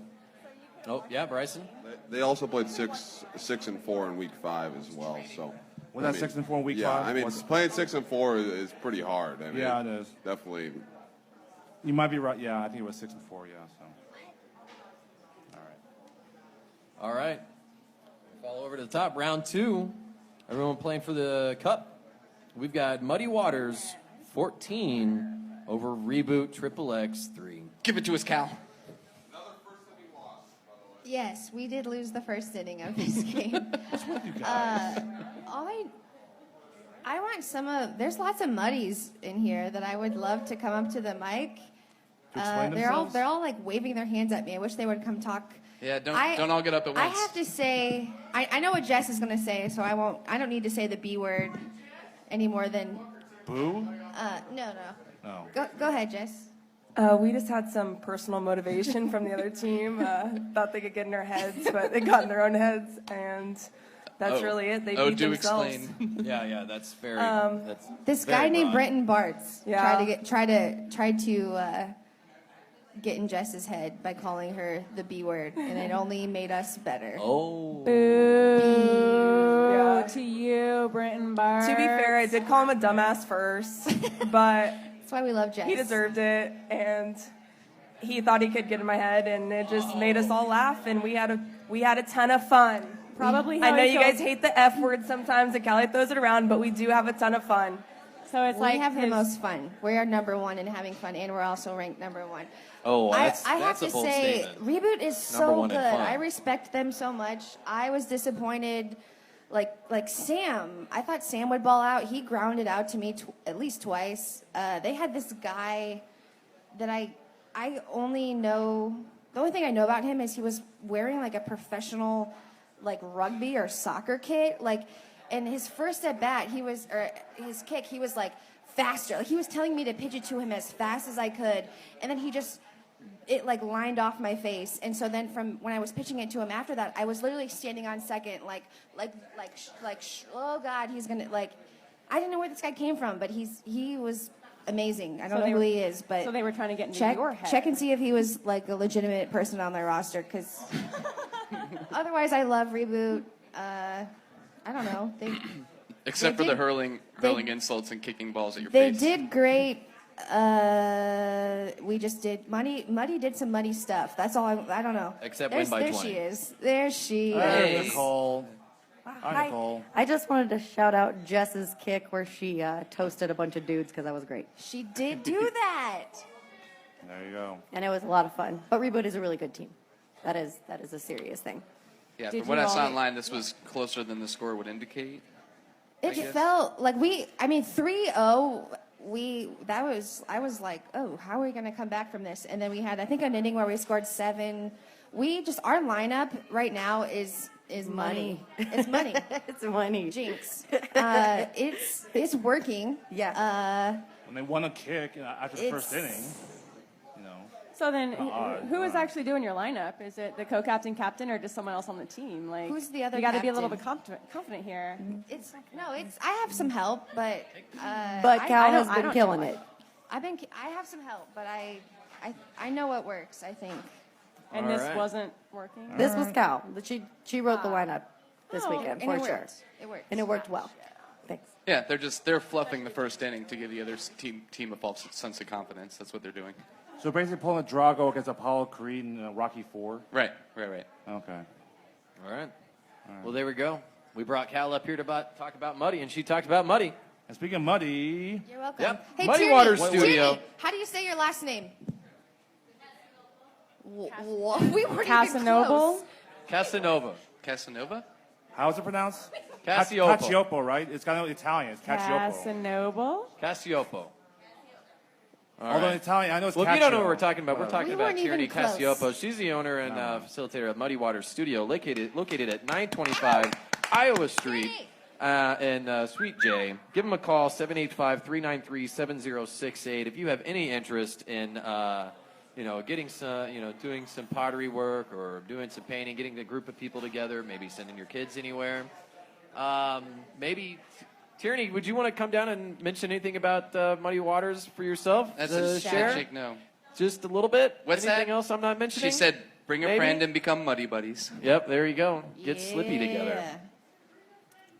Oh, yeah, Bryson. They also played 6-4 in week 5 as well. So Was that 6-4 in week 5? Yeah, I mean, Was it? playing 6-4 is pretty hard. I mean, Yeah, it is. Definitely. You might be right. Yeah, I think it was 6-4. Yeah. So. All right. Fall over to the top. Round 2. Everyone playing for the cup. We've got Muddy Waters 14 over Reboot Triple X 3. give it to us, Cal. Yes, we did lose the first inning of this game. What's with you guys? I want there's lots of muddies in here that I would love to come up to the mic. To explain They're all themselves? waving their hands at me. I wish they would come talk. Yeah, don't all get up at once. I have to say, I know what Jess is going to say, so I don't need to say the B word any more than. Boo? No. Oh. Go ahead, Jess. We just had some personal motivation from the other team. Thought they could get in our heads, but they got in their own heads, and that's really it. They beat do themselves. explain. Yeah, that's very. That's This very guy named broad. Brenton Bartz Yeah. tried to get in Jess's head by calling her the B word, and it only made us better. Oh. Boo Yeah. to you, Brenton Barr. To be fair, I did call him a dumbass first, but That's why we love Jess. he deserved it, and he thought he could get in my head, and it just made us all laugh, and we had a ton of fun. Probably I how know he you guys feels. hate the F word sometimes, and Callie throws it around, but we do have a ton of fun. So it's We like have the his- most fun. We are number 1 in having fun, and we're also ranked number 1. Oh, I that's have a to bold say, statement. Reboot is Number so one in good. fun. I respect them so much. I was disappointed. Like Sam, I thought Sam would ball out. He grounded out to me at least twice. They had this guy that I only know. The only thing I know about him is he was wearing like a professional, like rugby or soccer kit. And his first at bat, his kick, he was like faster. Like he was telling me to pitch it to him as fast as I could, and then it like lined off my face. And so then from when I was pitching it to him after that, I was literally standing on second, oh God, he's gonna I didn't know where this guy came from, but he was amazing. I don't So know they who were- he is, but So they were trying to get into check your head. check and see if he was like a legitimate person on their roster. Because otherwise, I love Reboot. I don't know. Except They for the did- hurling insults and kicking balls at your They face. did great. We just did Muddy did some muddy stuff. That's all. I don't know. Except There's- win by there 20. she is. There she Hey, is. Nicole. Hi, Nicole. I just wanted to shout out Jess's kick where she toasted a bunch of dudes because that was great. She did do that. There you go. And it was a lot of fun. But Reboot is a really good team. That is a serious thing. Yeah, Did from what you I saw all- online, this was closer than the score would indicate. It guess. felt like 3-0. I was like, oh, how are we going to come back from this? And then we had, I think, an inning where we scored 7. Our lineup right now is money. It's money. It's money. Jinx. It's working. Yeah. When they won a kick after the first inning, you know. So then, Uh-uh. who is actually doing your lineup? Is it the co-captain, captain, or just someone else on the team? Like, Who's the other You got to be a little bit captain? confident here. I have some help, but But I Cal don't- has been killing it. I have some help, but I know what works. I think. And All this right. wasn't working. This was Cal. She wrote the lineup this Oh, weekend and for it sure. worked. It worked. And it worked well. Thanks. Yeah, they're fluffing the first inning to give the other team a false sense of confidence. That's what they're doing. So basically pulling a Drago against Apollo Creed in Rocky 4. Right. Okay. All right. Well, there we go. We brought Cal up here to talk about Muddy, and she talked about Muddy. And speaking of Muddy, You're welcome. Yep. Hey, Muddy Tierney, Waters Tierney, Studio. how do you say your last name? We weren't Casanova? Casanova. Casanova? how's it pronounced? Cacioppo. Cacioppo, right? It's kind of Italian. It's Cacioppo. Casanova? Cacioppo. All Although right. in Italian, I know it's Well, if you don't know what we're Cacio. talking about, we're talking We about weren't Tierney even close. Cacioppo. She's the owner and facilitator of Muddy Waters Studio, located at 925 Iowa Street in Suite J. Give them a call, 785-393-7068. If you have any interest in, getting some, doing some pottery work or doing some painting, getting a group of people together, maybe sending your kids anywhere. Maybe, Tierney, would you want to come down and mention anything about Muddy Waters for yourself? That's to a share? shake no. Just a little bit? What's Anything that? else I'm not mentioning? She said, bring a Maybe? friend and become muddy buddies. Yep, there you go. Get slippy together. Yeah.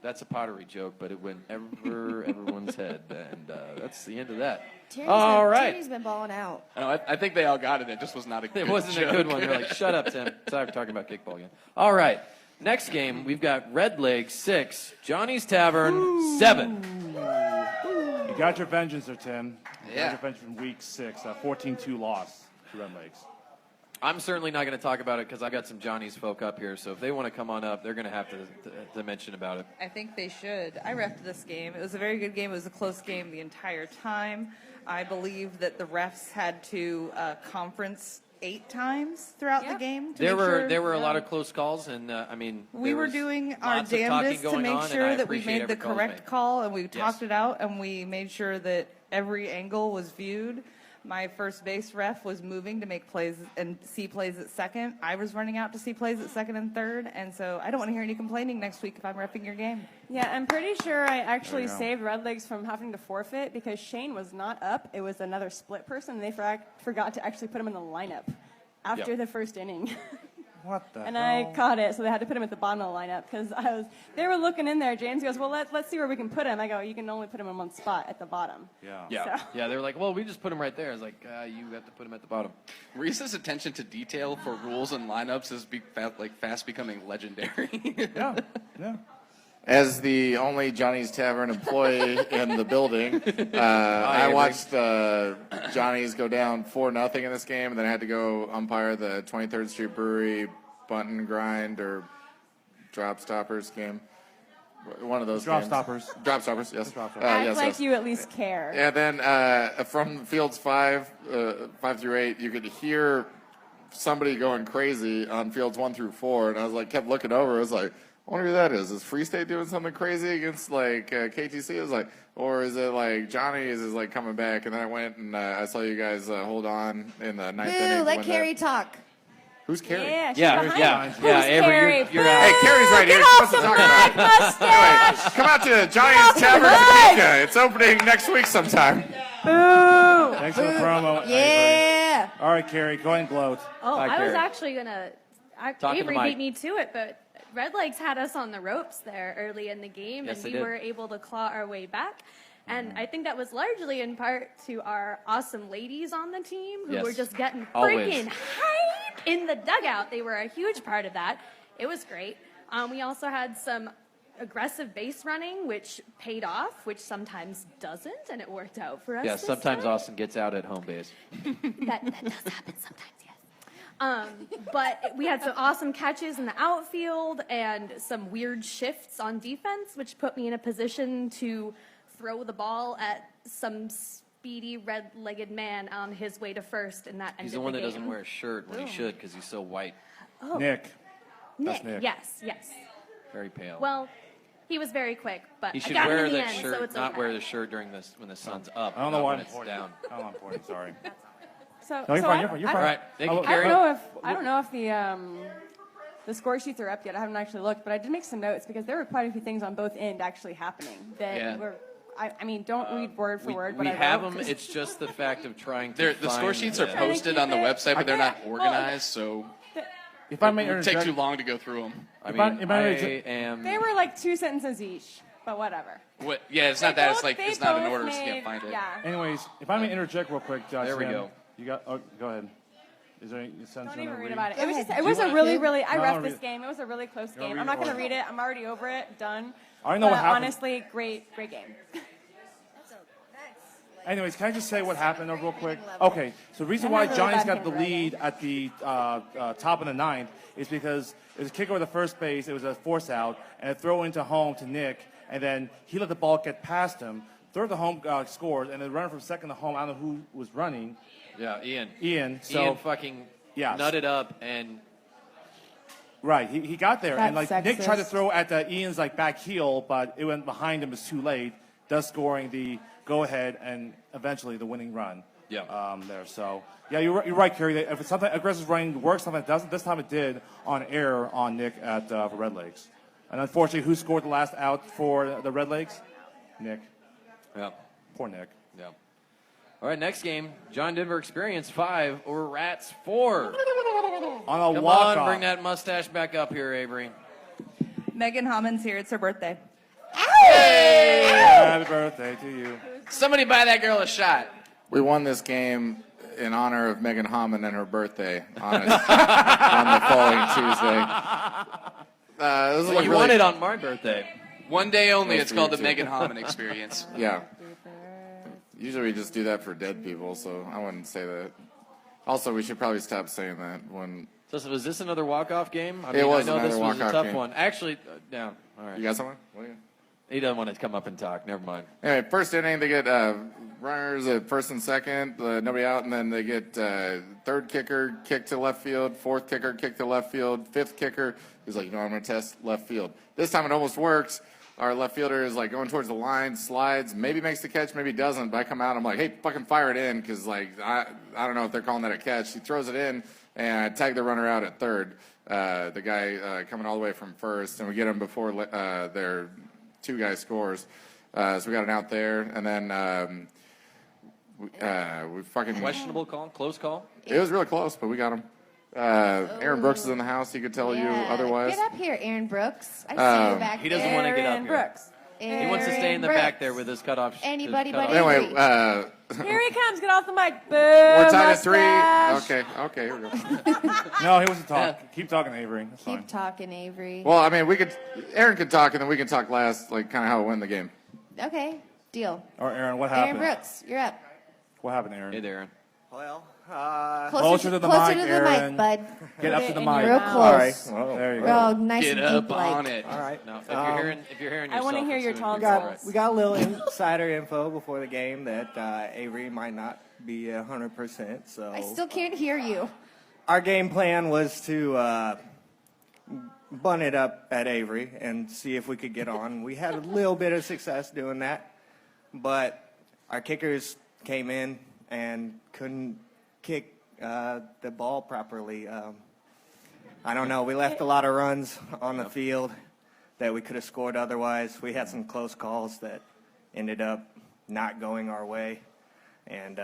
That's a pottery joke, but it went over everyone's head, and that's the end of that. Tierney's been balling out. I think they all got it. It just was not a good It wasn't joke. a good one. They're like, shut up, Tim. Sorry, we're talking about kickball again. All right. Next game, we've got Red Leg 6, Johnny's Tavern 7. You got your vengeance there, Tim. You Yeah. got your vengeance from week 6, 14-2 loss to Red Legs. I'm certainly not going to talk about it because I've got some Johnny's folk up here. So if they want to come on up, they're going to have to mention about it. I think they should. I refed this game. It was a very good game. It was a close game the entire time. I believe that the refs had to conference 8 times throughout the game. To There make were sure, a lot of close calls, and we were doing our lots of talking damnedest to going make on, and sure I that we appreciate made the every call correct made. call, and we talked it out, and we made sure that every angle was viewed. My first base ref was moving to make plays and see plays at second. I was running out to see plays at second and third, and so I don't want to hear any complaining next week if I'm reffing your game. Yeah, I'm pretty sure I actually There you go. saved Red Legs from having to forfeit because Shane was not up. It was another split person. They forgot to actually put him in the lineup after the first inning. What the And hell? I caught it, so they had to put him at the bottom of the lineup because they were looking in there. James goes, well, let's see where we can put him. I go, you can only put him in one spot at the bottom. Yeah, So- yeah. They were like, well, we just put him right there. I was like, you have to put him at the bottom. Reese's attention to detail for rules and lineups is fast becoming legendary. Yeah. As the only Johnny's Tavern employee in the building, I watched Johnny's go down 4-0 in this game, and then I had to go umpire the 23rd Street Brewery bunt and grind or drop stoppers game. One of those Drop games. stoppers. Drop stoppers, yes. Drop stoppers. Act yes, like yes. you at least care. And then from fields 5 through 8, you could hear somebody going crazy on fields 1 through 4, and I was like, kept looking over. I was like, I wonder who that is. Is Free State doing something crazy against like KTC? I was like, or is it like Johnny's is like coming back? And then I went and I saw you guys hold on in the ninth inning. Boo, to let win Carrie that. talk. Who's Carrie? Yeah, she's Yeah, behind yeah, him. yeah. Who's Avery, Carrie? you're Boo! out. Hey, Carrie's right here. Get She's off supposed to the talk about mic, it. mustache! Anyway, come out to Johnny's Tavern in Topeka. It's opening next week sometime. Boo! Thanks for the promo. Avery. Yeah. All right, Carrie, go ahead and gloat. Oh, Hi, I was Carrie. actually gonna. Talking to Avery Mike. beat me to it, but Red Legs had us on the ropes there early in the game, Yes, and they we did. were able to claw our way back. And I think that was largely in part to our awesome ladies on the team who Yes. were just getting Always. freaking hype in the dugout. They were a huge part of that. It was great. We also had some aggressive base running, which paid off, which sometimes doesn't, and it worked out for us. Yeah, this sometimes time. Austin gets out at home base. That does happen sometimes, yes. But we had some awesome catches in the outfield and some weird shifts on defense, which put me in a position to throw the ball at some speedy red-legged man on his way to first, and that ended He's the one that game. doesn't wear a shirt when he should because he's so white. Nick. That's Nick. Yes, yes. Very pale. Well, he was very quick, but he I should got him wear in the the end, shirt, so it's not okay. wear the shirt during this when the sun's up. I don't know not why when I'm it's pointing. down. I don't know why I'm pointing. Sorry. So, No, you're so fine. I- You're fine. You're I- fine. All right, thank you, Oh, I Carrie. don't know if the score sheets are up yet. I haven't actually looked, but I did make some notes because there were quite a few things on both ends actually happening that Yeah. were. I mean, don't read word for word. We What I have wrote, them. 'cause- It's just the fact of trying to. The score find sheets are the- Trying to posted keep on the it- website, but they're not Yeah. organized, so If I may it would take interject, too long to go through them. I If I- mean, if I I may- am. They were like 2 sentences each, but whatever. What? Yeah, it's not They that. both- It's like they it's not in both order, so you made- can't find it. Yeah. anyways, if I may interject real quick, Josh. There we Sam, go. You got? Oh, go ahead. Is there any sense Don't in even the read read? about it. Go It was ahead. just, it was a really, really. I No, ref read this it. game. It was a really close No, game. read I'm not it going to or- read it. I'm already over it. Done. I already know But what happened. honestly, great game. Anyways, can I just say what happened real quick? Okay, so the reason why really Johnny's bad got the handwriting. lead at the top of the ninth is because it was a kick over the first base, it was a force out, and a throw into home to Nick, and then he let the ball get past him. Third to home scores, and the runner from second to home, I don't know who was running. Yeah, Ian. Ian. So Ian fucking Yes. nutted up and right, he got there, and like That's Nick tried to sexist. throw at Ian's like back heel, but it went behind him. It was too late, thus scoring the go ahead and eventually the winning run. Yeah. There. So yeah, you're right, Kerry. That if it's something aggressive running works, something it doesn't. This time it did on error on Nick at for Red Legs, and unfortunately, who scored the last out for the Red Legs? Nick. yeah, Poor Nick. yeah. All right, next game, John Denver Experience 5 or Rats 4. On a Come walk on, bring that mustache back up here, Avery. Megan Hammond's here. It's her birthday. Happy birthday to you. Somebody buy that girl a shot. We won this game in honor of Megan Hammond and her birthday on the following Tuesday. This is Well, like you really- won it on my birthday. One day only. That's It's called the weird, too. Megan Hammond Experience. Yeah. Usually we just do that for dead people, so I wouldn't say that. Also, we should probably stop saying that when. So was this another walk-off game? I It mean, was I know this another was a walk-off tough game. one. Actually, no. All right. You got someone? He doesn't want to come up and talk. Never mind. Anyway, first inning, they get runners at first and second, nobody out, and then they get third kicker, kick to left field, fourth kicker, kick to left field, fifth kicker. He's like, I'm going to test left field. This time it almost works. Our left fielder is like going towards the line, slides, maybe makes the catch, maybe doesn't. But I come out, I'm like, hey, fucking fire it in, because like I don't know if they're calling that a catch. He throws it in, and I tag the runner out at third. The guy coming all the way from first, and we get him before their two guy scores. So we got an out there, and then we fucking Questionable call? Close call? It was really close, but we got him. Aaron Brooks is in the house. He could tell you otherwise. Get up here, Aaron Brooks. I see you back He doesn't there. want to get up Aaron here. Brooks. He wants to stay in the Aaron back there Brooks. with his cutoff. Anybody cutoff. but Anyway, Here he comes. Get off the mic. Boo. we're tied at mustache. 3. Okay, here we go. No, he wasn't talking. Keep talking, Avery. That's fine. Keep talking, Avery. Well, I mean, Aaron could talk, and then we can talk last, like kind of how it went the game. Okay, deal. Or Aaron, what Aaron happened? Brooks, you're up. What happened, Aaron? Hey, Aaron. Well, Closer to the closer mic, to the Aaron. mic, bud. Get up to the mic. Real all right. close. There you go. Real nice Get and up deep on like. it. All right. No, if you're hearing I wanna yourself, hear your it's tone. gonna be Got- all right. We got a little insider info before the game that Avery might not be 100%. So I still can't hear you. our game plan was to bun it up at Avery and see if we could get on. We had a little bit of success doing that, but our kickers came in and couldn't kick the ball properly. I don't know. We left a lot of runs on the field that we could have scored otherwise. We had some close calls that ended up not going our way. And,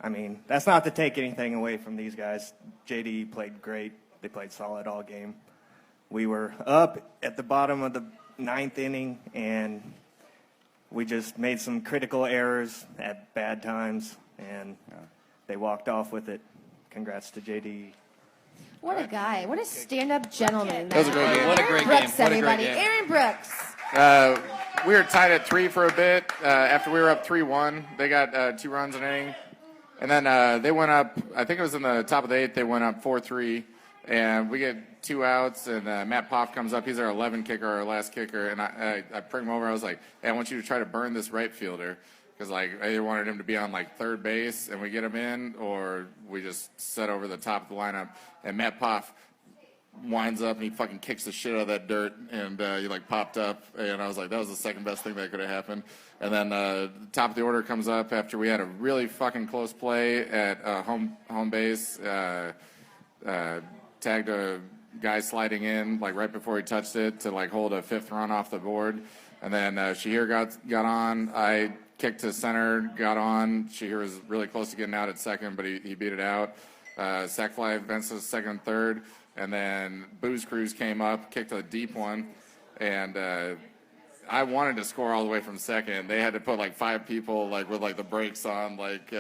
I mean, that's not to take anything away from these guys. JD played great. They played solid all game. We were up at the bottom of the 9th inning, and we just made some critical errors at bad times, and they walked off with it. Congrats to JD. What a guy. What a stand-up gentleman. That was a great game. What a great Brooks, game. What a great everybody. game. Aaron Brooks. We were tied at 3 for a bit. After we were up 3-1, they got 2 runs an inning. And then they went up, I think it was in the top of the 8th, they went up 4-3. And we get 2 outs, and Matt Poff comes up. He's our 11 kicker, our last kicker. And I bring him over. I was like, hey, I want you to try to burn this right fielder. Because, like, I either wanted him to be on, like, third base and we get him in, or we just set over the top of the lineup. And Matt Poff winds up and he fucking kicks the shit out of that dirt, and he, like, popped up. And I was like, that was the second best thing that could have happened. And then the top of the order comes up after we had a really fucking close play at home base. Tagged a guy sliding in, like, right before he touched it to, like, hold a 5th run off the board. And then Shahir got on. I kicked to center, got on. Shahir was really close to getting out at second, but he beat it out. Sack fly, Vence's second, third. And then Booze Cruise came up, kicked a deep one. And I wanted to score all the way from second. They had to put, like, 5 people, like, with, like, the brakes on, like,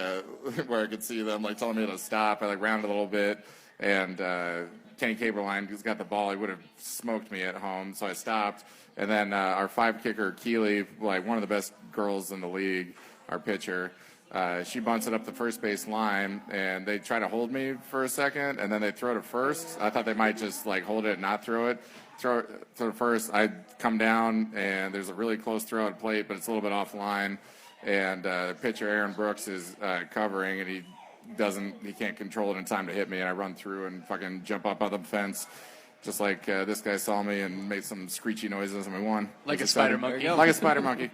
where I could see them, like, telling me to stop. I, like, rounded a little bit. And Kenny Caberline, who's got the ball, he would have smoked me at home, so I stopped. And then our 5 kicker, Keeley, like one of the best girls in the league, our pitcher, she bunts it up the first base line, and they try to hold me for a second, and then they throw to first. I thought they might just, like, hold it and not throw it. Throw to first. I come down, and there's a really close throw at plate, but it's a little bit offline. And the pitcher, Aaron Brooks, is covering, and he can't control it in time to hit me, and I run through and fucking jump up on the fence, just like this guy saw me and made some screechy noises, and we won. Like a spider monkey. Like a spider monkey.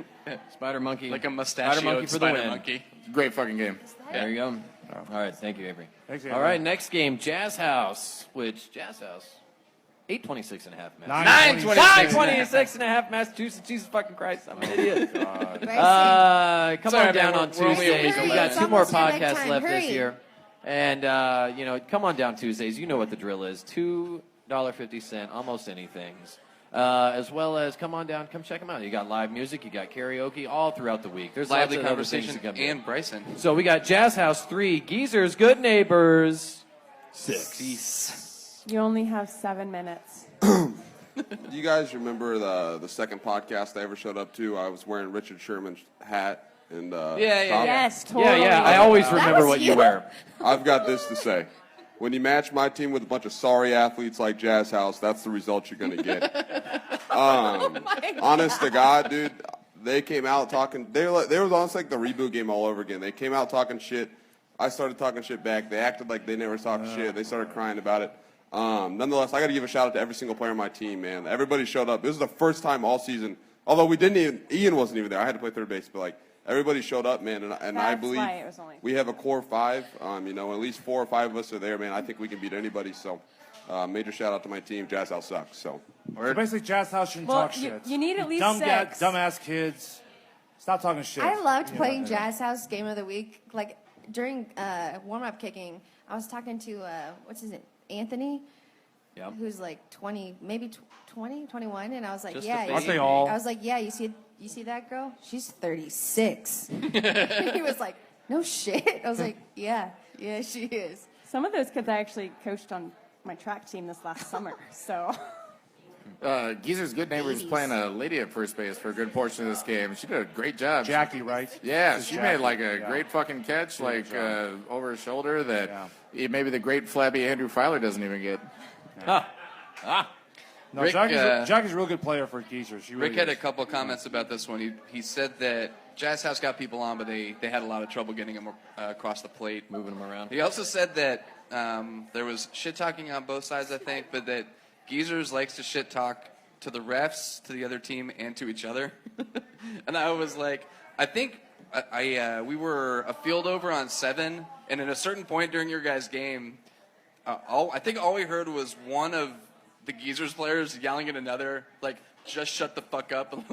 Spider monkey. Like a mustachioed Spider monkey for the spider win. monkey. Great fucking game. There you go. All right, thank you, Avery. Thanks, All Avery. right, next game, Jazz House, which Jazz House, 826 and a half, man. 926 and a half, Massachusetts. Jesus fucking Christ, I'm an idiot. Come Sorry, on down man, on we're only a week Tuesdays. We away. got It's 2 more almost your podcasts bedtime. left Hurry. this year. And, come on down Tuesdays. You know what the drill is. $2.50, almost anything. As well as come on down, come check them out. You got live music, you got karaoke all throughout the week. There's Lively lots of other things conversation to come and Bryson. So we got Jazz House 3, Geezers, Good Neighbors 6. You only have 7 minutes. Do you guys remember the second podcast I ever showed up to? I was wearing Richard Sherman's hat and top. Yes, totally. Yeah, I always remember was what you you. wear. I've got this to say. When you match my team with a bunch of sorry athletes like Jazz House, that's the result you're going to get. Honest to God, dude, they came out talking. They was almost like the reboot game all over again. They came out talking shit. I started talking shit back. They acted like they never talked shit. They started crying about it. Nonetheless, I got to give a shout out to every single player on my team, man. Everybody showed up. This is the first time all season. Although we didn't even, Ian wasn't even there. I had to play third base, but like everybody showed up, man. And I That's believe why it was only- we have a core 5. At least 4 or 5 of us are there, man. I think we can beat anybody. So, major shout out to my team. Jazz House sucks. So, So basically, Jazz House shouldn't Well, talk you- shit. you need at least Dumb 6. Dumbass kids. Stop talking shit. I loved You know, playing yeah. Jazz House Game of the Week. Like, during warm-up kicking, I was talking to, what's his name, Anthony, Yep. who's like 20, maybe 20, 21, and I was like, Just yeah. a Aren't they all? I was like, yeah, you see that girl? She's 36. He was like, no shit. I was like, yeah, she is. Some of those kids I actually coached on my track team this last summer. So Geezer's Good Neighbors playing a lady at first base for a good portion of this game. She did a great job. Jackie, right? Yeah, This is she Jackie, made like a yeah. great fucking catch, like job. over her shoulder that Yeah. maybe the great flabby Andrew Filer doesn't even get. No, Rick, Jackie's a real good player for Geezer. She really Rick had a is. couple of comments about this one. He said that Jazz House got people on, but they had a lot of trouble getting them across the plate. Moving them around. He also said that there was shit talking on both sides, I think, but that Geezers likes to shit talk to the refs, to the other team, and to each other. And I was like, I think we were a field over on 7, and at a certain point during your guys' game, I think all we heard was one of the Geezers players yelling at another, like, just shut the fuck up and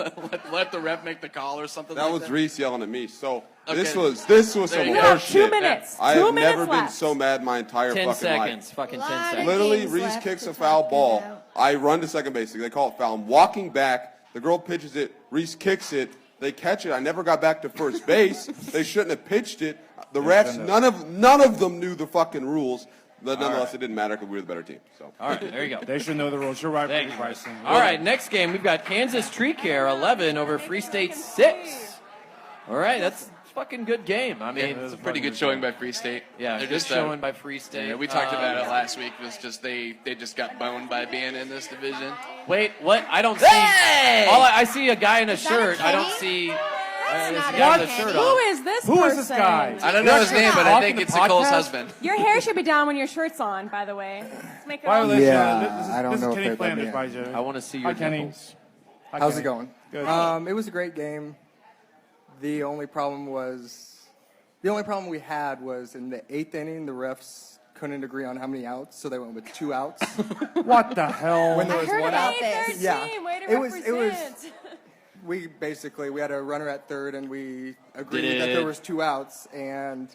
let the ref make the call or something That like was that? Reese yelling at me. So this Okay. was some There you You go. have horse 2 shit. minutes. I 2 have minutes never been left. so mad my entire 10 fucking seconds. life. Fucking 10 Lot of seconds. Literally, games Reese left kicks to a foul talk ball. about. I run to second base. They call it foul. I'm walking back. The girl pitches it. Reese kicks it. They catch it. I never got back to first base. They shouldn't have pitched it. The refs, none of them knew the fucking rules. But nonetheless, it didn't matter because we were the better team. So. All right, there you go. They should know the rules. You're right, Thank you. Bryson. All right, next game we've got Kansas Tree Care 11 over Free State 6. All right, that's a fucking good game. I mean, It's a pretty good showing by Free State. yeah, They're good just showing by Free State. Yeah, we talked about it last week. Was just they just got boned by being in this division. Wait, what? I don't see. Hey! All I see a guy in a that a shirt. I don't Kenny? see. That's there's not a guy a with a shirt Kenny. Who on. is this Who person? is this guy? I don't know his name, but I think it's Nicole's podcast? husband. Your hair should be down when your shirt's on, by the way. Let's make it all Violation. Yeah, This is, I don't this know is if Kenny they'd let me Flanders, in. by Joe. I want to see your Hi, Kenny. nipples. Hi, How's Kenny. it going? Good. It was a great game. The only problem we had was in the 8th inning, the refs couldn't agree on how many outs, so they went with 2 outs. What the hell? When there I was heard one about out. this. Yeah, Way to it was. represent. We had a runner at third, and we agreed Did that it- there was 2 outs, and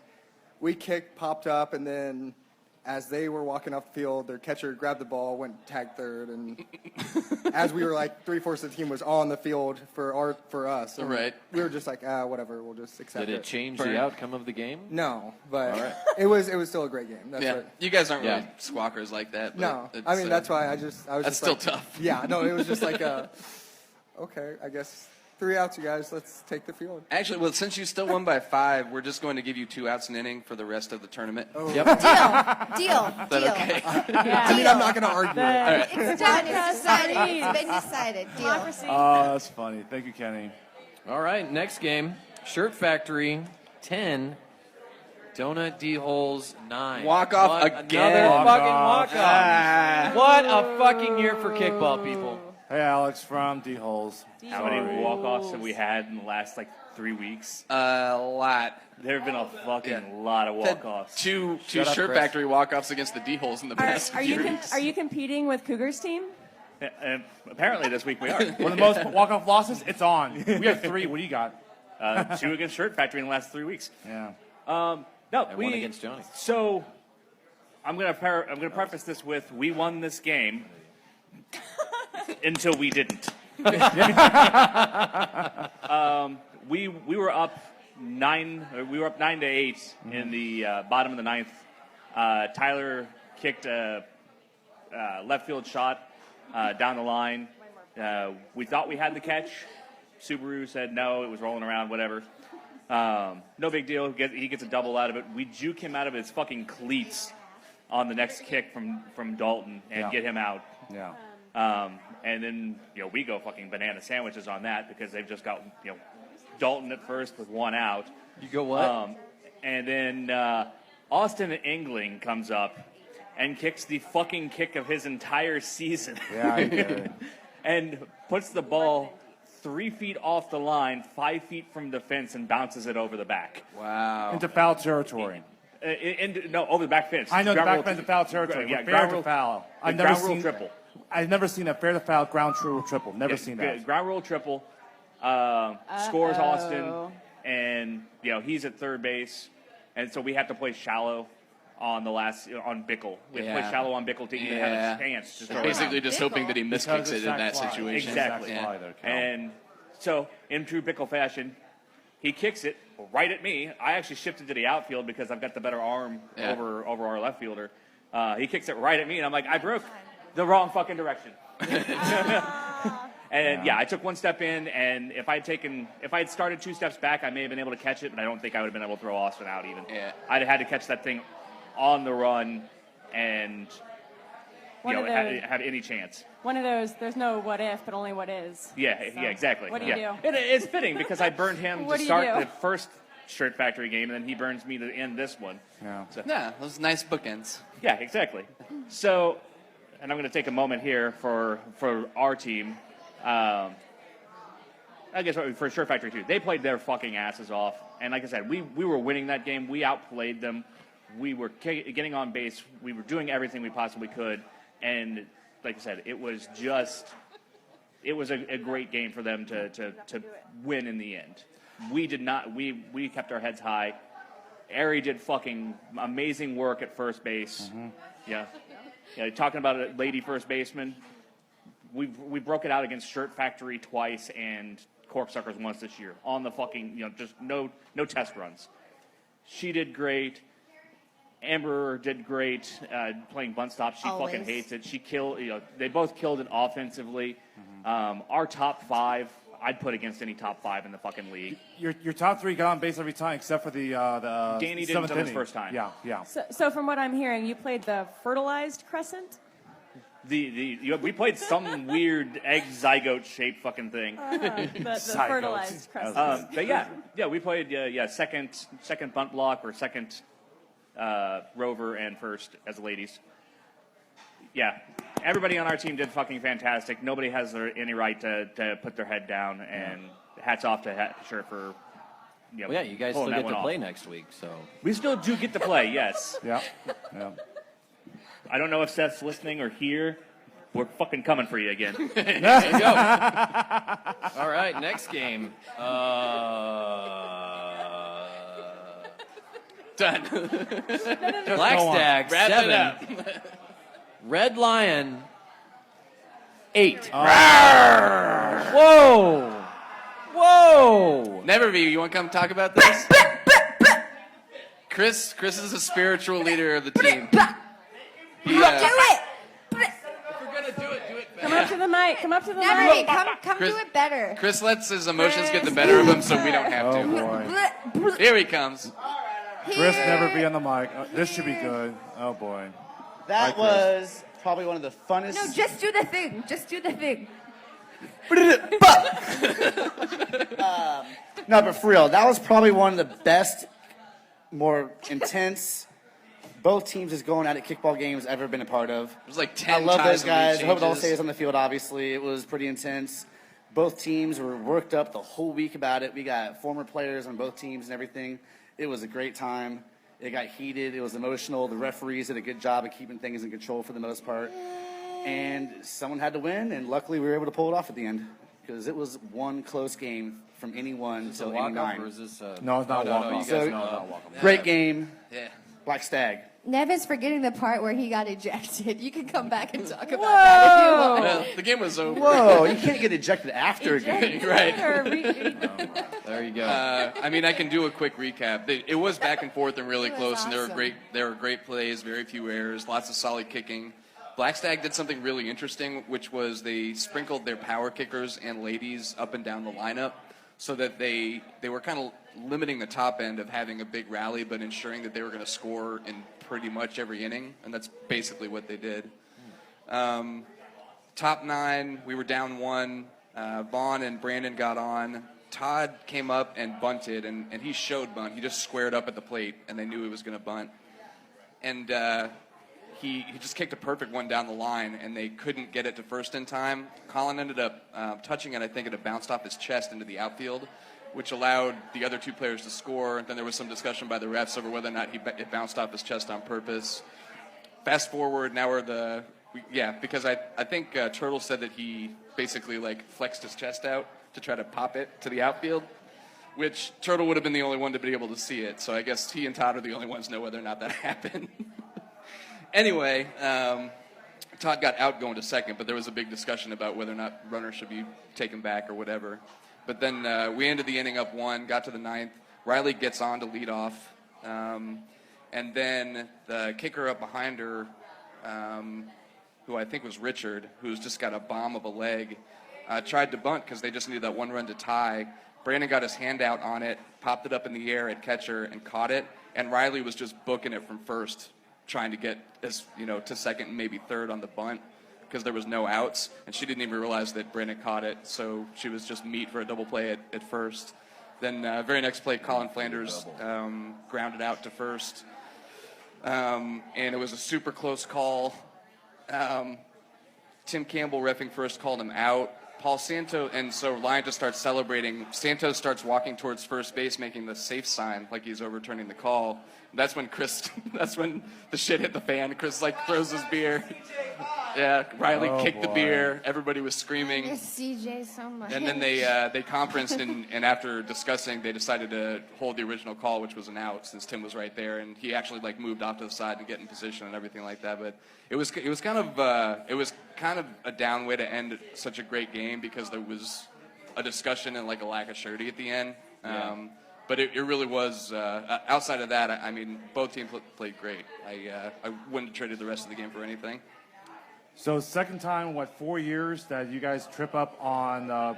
we kicked, popped up, and then as they were walking off the field, their catcher grabbed the ball, went tag third, and as we were like 3/4 of the team was on the field for us, and Right. we were just like, whatever, we'll just accept Did it change the outcome of the game? No, but All right. it was still a great game. That's Yeah, what, you guys aren't Yeah. really squawkers like that. But no, it's, I mean that's why I was that's just still like, tough. Yeah, no, it was just like okay, I guess 3 outs, you guys. Let's take the field. Actually, well, since you still won by 5, we're just going to give you 2 outs an inning for the rest of the tournament. Oh. Yep. Deal. Is that okay? I mean, I'm not going to argue. it. It's done. It's decided. It's been decided. Deal. Oh, that's funny. Thank you, Kenny. All right, next game. Shirt Factory 10. Donut D-Holes 9. Walk off What, again. Another Walk fucking off. walk-off. What a fucking year for kickball, people. Hey, Alex from D-Holes. How many walk-offs have we had in the last, 3 weeks? A lot. There have been a fucking lot of walk-offs. Two Shut up, Shirt Chris. Factory walk-offs against the D-holes in the past Are few you weeks. are you competing with Cougars team? And apparently this week we are. One of the most walk-off losses, it's on. We have 3. What do you got? 2 against Shirt Factory in the last 3 weeks. Yeah. No, And one against Johnny. So I'm gonna preface this with we won this game until we didn't. We were up 9. We were up 9-8 in the bottom of the 9th. Tyler kicked a left field shot down the line. We thought we had the catch. Subaru said no, it was rolling around, whatever. No big deal. He gets a double out of it. We juke him out of his fucking cleats on the next kick from Dalton and get him out. Yeah. And then we go fucking banana sandwiches on that because they've just got Dalton at first with 1 out. You go what? And then Austin Engling comes up and kicks the fucking kick of his entire season. Yeah, I get it. And puts the ball 3 feet off the line, 5 feet from the fence, and bounces it over the back. Wow. Into foul territory. Over the back fence. I know the Ground back rule- fence of foul territory. Yeah, Fair ground to rule foul. ground rule triple. I've never seen a fair to foul ground rule triple. Never seen that. Ground rule triple. Scores Austin, and he's at third base, and so we have to play shallow on the last on Bickle. We have to play shallow on Bickle to even have a chance. To throw it Basically out. just hoping that he miskicks it in that fly. situation. Exactly. Yeah. And so, in true Bickle fashion, he kicks it right at me. I actually shifted to the outfield because I've got the better arm over our left fielder. He kicks it right at me, and I'm like, I broke the wrong fucking direction. And I took 1 step in, and if I had started 2 steps back, I may have been able to catch it, but I don't think I would have been able to throw Austin out even. Yeah. I'd have had to catch that thing on the run and have any chance. One of those. There's no what if, but only what is. Yeah, So, yeah, exactly. what do you do? It's fitting because I burned him What to do you start do? the first Shirt Factory game, and then he burns me to end this one. Yeah. So, Yeah, those nice bookends. yeah, exactly. So, and I'm going to take a moment here for our team. I guess for Shirt Factory too. They played their fucking asses off, and like I said, we were winning that game. We outplayed them. We were getting on base. We were doing everything we possibly could, and like I said, it was it was a great game for them to win in the end. We did not. We kept our heads high. Ari did fucking amazing work at first base. Yeah. Talking about a lady first baseman, we broke it out against Shirt Factory twice and Corksuckers once this year on the fucking just no test runs. She did great. Amber did great playing bunt stop. She Always. fucking hates it. She killed. They both killed it offensively. Our top five, I'd put against any top five in the fucking league. Your top three got on base every time except for the Danny didn't seventh on his inning. first time. Yeah. So from what I'm hearing, you played the fertilized crescent? We played some weird egg zygote shaped fucking thing. The fertilized crescent. But we played second bunt block or second rover and first as ladies. Yeah, everybody on our team did fucking fantastic. Nobody has any right to put their head down, and hats off to Shirt for. Well, yeah, you guys still get to play next week, so we still do get to play. Yes. Yeah. I don't know if Seth's listening or here. We're fucking coming for you again. There you go. All right, next game. Done. Black Stag, 7. Red Lion, 8. Whoa! Whoa! Neverview, you want to come talk about this? Chris is the spiritual leader of the team. Do it! If we're gonna do it Come up to the mic. Come up to the Never, mic. come do it better. Chris lets his emotions get the better of him, so we don't have to. boy. Here he comes. Chris never be on the mic. This should be good. Oh boy. That was probably one of the funnest. No, just do the thing. Just do the thing. No, but for real, that was probably one of the best, more intense. Both teams is going at it kickball games I've ever been a part of. It was like 10 I love ties those guys. I and hope it all changes. stays on the field, obviously. It was pretty intense. Both teams were worked up the whole week about it. We got former players on both teams and everything. It was a great time. It got heated. It was emotional. The referees did a good job of keeping things in control for the most part. And someone had to win, and luckily we were able to pull it off at the end because it was one close game from any one till any nine. Or is this, No, it's not no, walk-off. you guys So, know it's not walk-off. Great game. Yeah. Black Stag. Nevin's forgetting the part where he got ejected. You can come back and talk about that if you want. Well, the game was over. Whoa, you can't get ejected after a game. Right. There you go. I mean, I can do a quick recap. It was back and forth and really It was close, and awesome. there were great plays, very few errors, lots of solid kicking. Black Stag did something really interesting, which was they sprinkled their power kickers and ladies up and down the lineup so that they were kind of limiting the top end of having a big rally, but ensuring that they were going to score in pretty much every inning, and that's basically what they did. Top 9, we were down 1. Vaughn and Brandon got on. Todd came up and bunted, and he showed bunt. He just squared up at the plate, and they knew he was going to bunt. And he just kicked a perfect one down the line, and they couldn't get it to first in time. Colin ended up touching it. I think it had bounced off his chest into the outfield, which allowed the other two players to score. And then there was some discussion by the refs over whether or not it bounced off his chest on purpose. Fast forward, now because I think Turtle said that he basically flexed his chest out to try to pop it to the outfield, which Turtle would have been the only one to be able to see it. So I guess he and Todd are the only ones who know whether or not that happened. Anyway, Todd got out going to second, but there was a big discussion about whether or not runners should be taken back or whatever. But then we ended the inning up 1, got to the 9th. Riley gets on to lead off. And then the kicker up behind her, who I think was Richard, who's just got a bomb of a leg, tried to bunt because they just needed that one run to tie. Brandon got his hand out on it, popped it up in the air at catcher, and caught it. And Riley was just booking it from first, trying to get to second and maybe third on the bunt because there was no outs, and she didn't even realize that Brandon caught it, so she was just meat for a double play at first. Then very next play, Colin Flanders grounded out to first, and it was a super close call. Tim Campbell reffing first called him out. Paul Santos, and so Lion just starts celebrating. Santos starts walking towards first base, making the safe sign like he's overturning the call. That's when that's when the shit hit the fan. Chris like throws his beer. Yeah, Riley kicked the beer. Everybody was screaming. Miss CJ so much. And then they conferenced, and after discussing, they decided to hold the original call, which was an out, since Tim was right there, and he actually like moved off to the side and get in position and everything like that. But it was kind of a down way to end such a great game because there was a discussion and like a lack of surety at the end. But it really was. Outside of that, I mean, both teams played great. I wouldn't have traded the rest of the game for anything. So second time, 4 years that you guys trip up on, now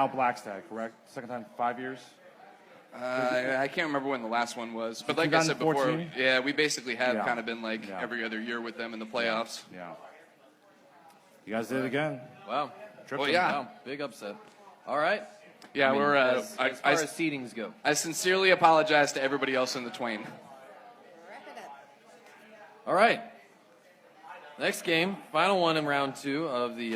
Blackstad, correct? Second time, 5 years? I can't remember when the last one was. But like I said before, yeah, we basically have kind of been like every other year with them in the playoffs. Yeah. You guys did it again. Wow. Well, yeah. Wow. Big upset. All right. Yeah, we're as far as seedings go. I sincerely apologize to everybody else in the Twain. All right. Next game, final one in round 2 of the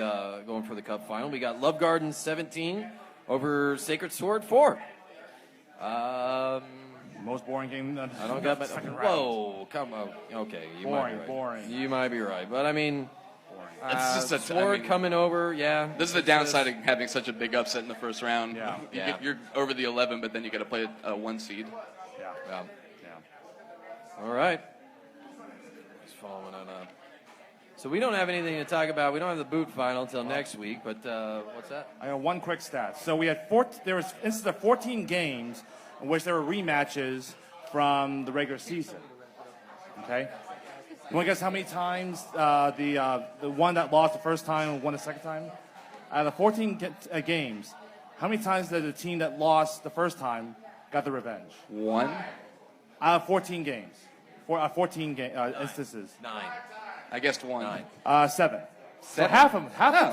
going for the Cup final. We got Love Garden 17 over Sacred Sword 4. Most boring game. I don't got my second round. Whoa, come on. Okay, you might be right. Boring. You might be right, but I mean, it's just Sword coming over. Yeah, this is the downside of having such a big upset in the first round. Yeah, you're over the 11, but then you got to play a 1 seed. Yeah. All right. Just following on up. So we don't have anything to talk about. We don't have the boot final until next week. But what's that? I got one quick stat. So we had this is the 14 games in which there were rematches from the regular season. Okay. You want to guess how many times the one that lost the first time won the second time? Out of the 14 games, how many times did the team that lost the first time got the revenge? 1. Out of 14 games, 14 instances. 9. I guessed 1. 9. 7. So half the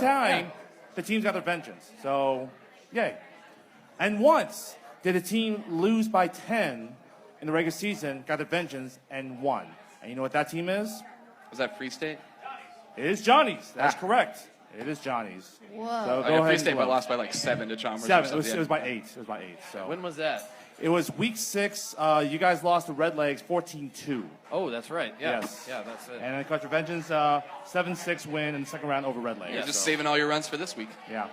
time, the team's got their vengeance. So, yay. And once did a team lose by 10 in the regular season, got their vengeance, and won. And you know what that team is? Was that Free State? It is Johnny's. That's correct. It is Johnny's. Whoa. So go ahead. Free State lost by like 7 to Chalmers. 7. It was by 8. It was by 8. So when was that? It was week 6. You guys lost to Red Legs 14-2. Oh, that's right. Yeah. Yes. Yeah, that's it. And then got your vengeance 7-6 win in the second round over Red Legs. You're just saving all your runs for this week. Yeah.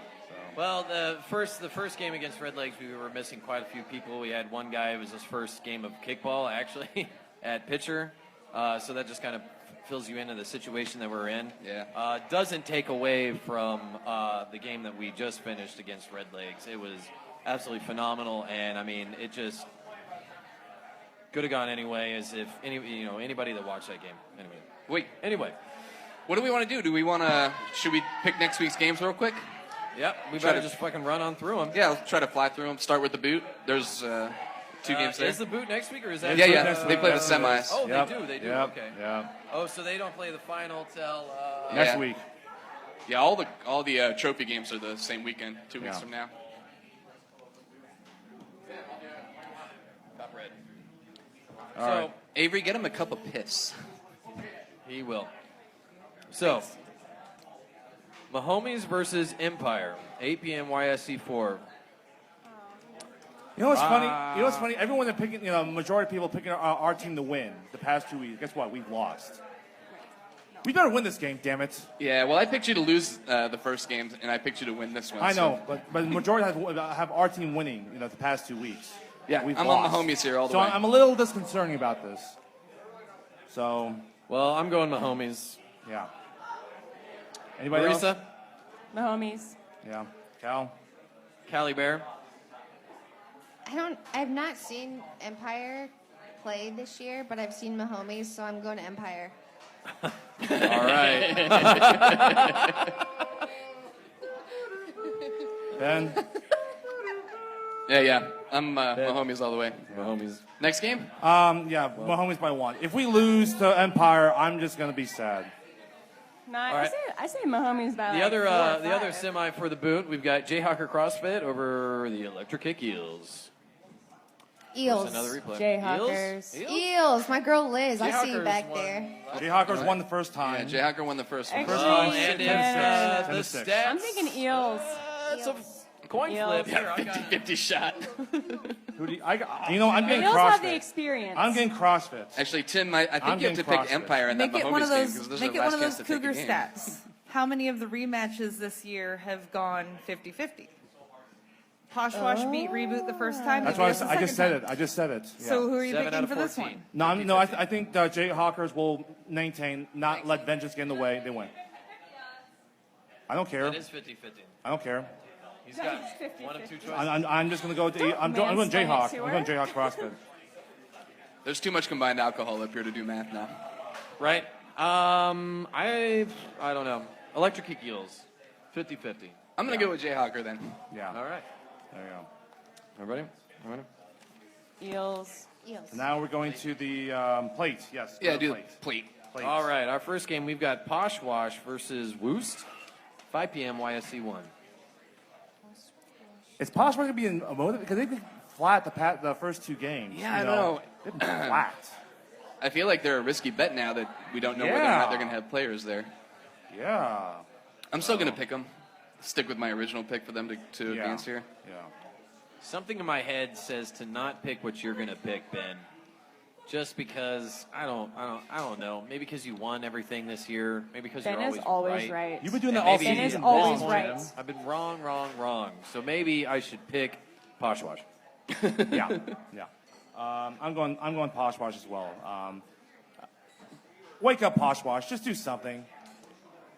Well, the first game against Red Legs, we were missing quite a few people. We had one guy, it was his first game of kickball, actually, at pitcher. So that just kind of fills you into the situation that we're in. Yeah. Doesn't take away from the game that we just finished against Red Legs. It was absolutely phenomenal, and I mean, it just could have gone anyway. As if anybody that watched that game. Anyway, what do we want to do? Should we pick next week's games real quick? Yep, we better just fucking run on through them. Yeah, let's try to fly through them. Start with the boot. There's 2 games there. Is the boot next week, or is that? Yeah. They play the semis. Oh, they do. Yep. Okay. Yeah. Oh, so they don't play the final till next week. Yeah, all the trophy games are the same weekend, 2 weeks from now. Top red. All right. Avery, get him a cup of piss. He will. So, Mahomies versus Empire, 8 p.m. YSC 4. You know what's funny? Everyone that picking, majority of people picking our team to win the past 2 weeks. Guess what? We've lost. We better win this game, damn it. Yeah, well, I picked you to lose the first game, and I picked you to win this one. I know, but the majority have our team winning, the past 2 weeks. Yeah, We've I'm lost. on the homies here all the way. So I'm a little disconcerting about this. So. Well, I'm going Mahomies. Yeah. Anybody else? Marisa? Mahomies. Yeah. Cal? Cali Bear? I've not seen Empire play this year, but I've seen Mahomies, so I'm going to Empire. All right. Ben? Yeah. I'm Mahomies all the way. Mahomies. Next game? Mahomies by 1. If we lose to Empire, I'm just going to be sad. No, right. I say Mahomies by The like other 4 or 5. the other semi for the boot, we've got Jayhawker CrossFit over the Electric Kick Eels. Eels. Another replay. Jayhawkers. Eels. My girl Liz. I see you Jayhawkers back won. there. Jayhawkers won the first time. Yeah, Jayhawker won the first one. Actually, Oh, and yeah. the 10-6. stats. I'm thinking eels. It's a coin Eels. flip. Here, I got 50-50 shot. Who do you, I'm getting Eels have the CrossFit. experience. I'm getting CrossFit. Actually, Tim, I think I'm you have to getting pick CrossFit. Empire in that Make it one Mahomes of game those. because those Make are it the one last of chance those to take a Cougar game. stats. How many of the rematches this year have gone 50-50? Poshwash beat Reboot the first time. That's They why beat us the I just second said time. it. I just said it. Yeah. So who are you 7 picking out of for this 14. one? No, I think the Jayhawkers will maintain, not let vengeance get in the way. They win. I don't care. It is 50-50. I don't care. He's got one of two choices. I'm just going to go with I'm going mansplain it Jayhawk. to I'm her. going Jayhawk CrossFit. There's too much combined alcohol up here to do math now. Right. I don't know. Electric Kick Eels. 50-50. I'm going to go with Jayhawker then. Yeah. All right. There you go. Everybody? Everybody? Eels. Eels. Now we're going to the plate. Yes. Yeah, the do plate. plate. Plate. All right. Our first game, we've got Poshwash versus Woost. 5 p.m. YSC 1. Is Posh going to be in a motive? Because they've been flat the first two games. Yeah, you I know. They've been flat. I feel like they're a risky bet now that we don't know whether or not they're going to have players there. Yeah. I'm still going to pick them. Stick with my original pick for them to advance here. Yeah. Something in my head says to not pick what you're going to pick, Ben. Just because I don't know. Maybe because you won everything this year. Maybe because Ben you're is always always right. You've been doing that And all maybe- Ben is season. always long, right. Jim. I've been wrong. So maybe I should pick Poshwash. Yeah. Yeah. I'm going Poshwash as well. Wake up, Poshwash. Just do something.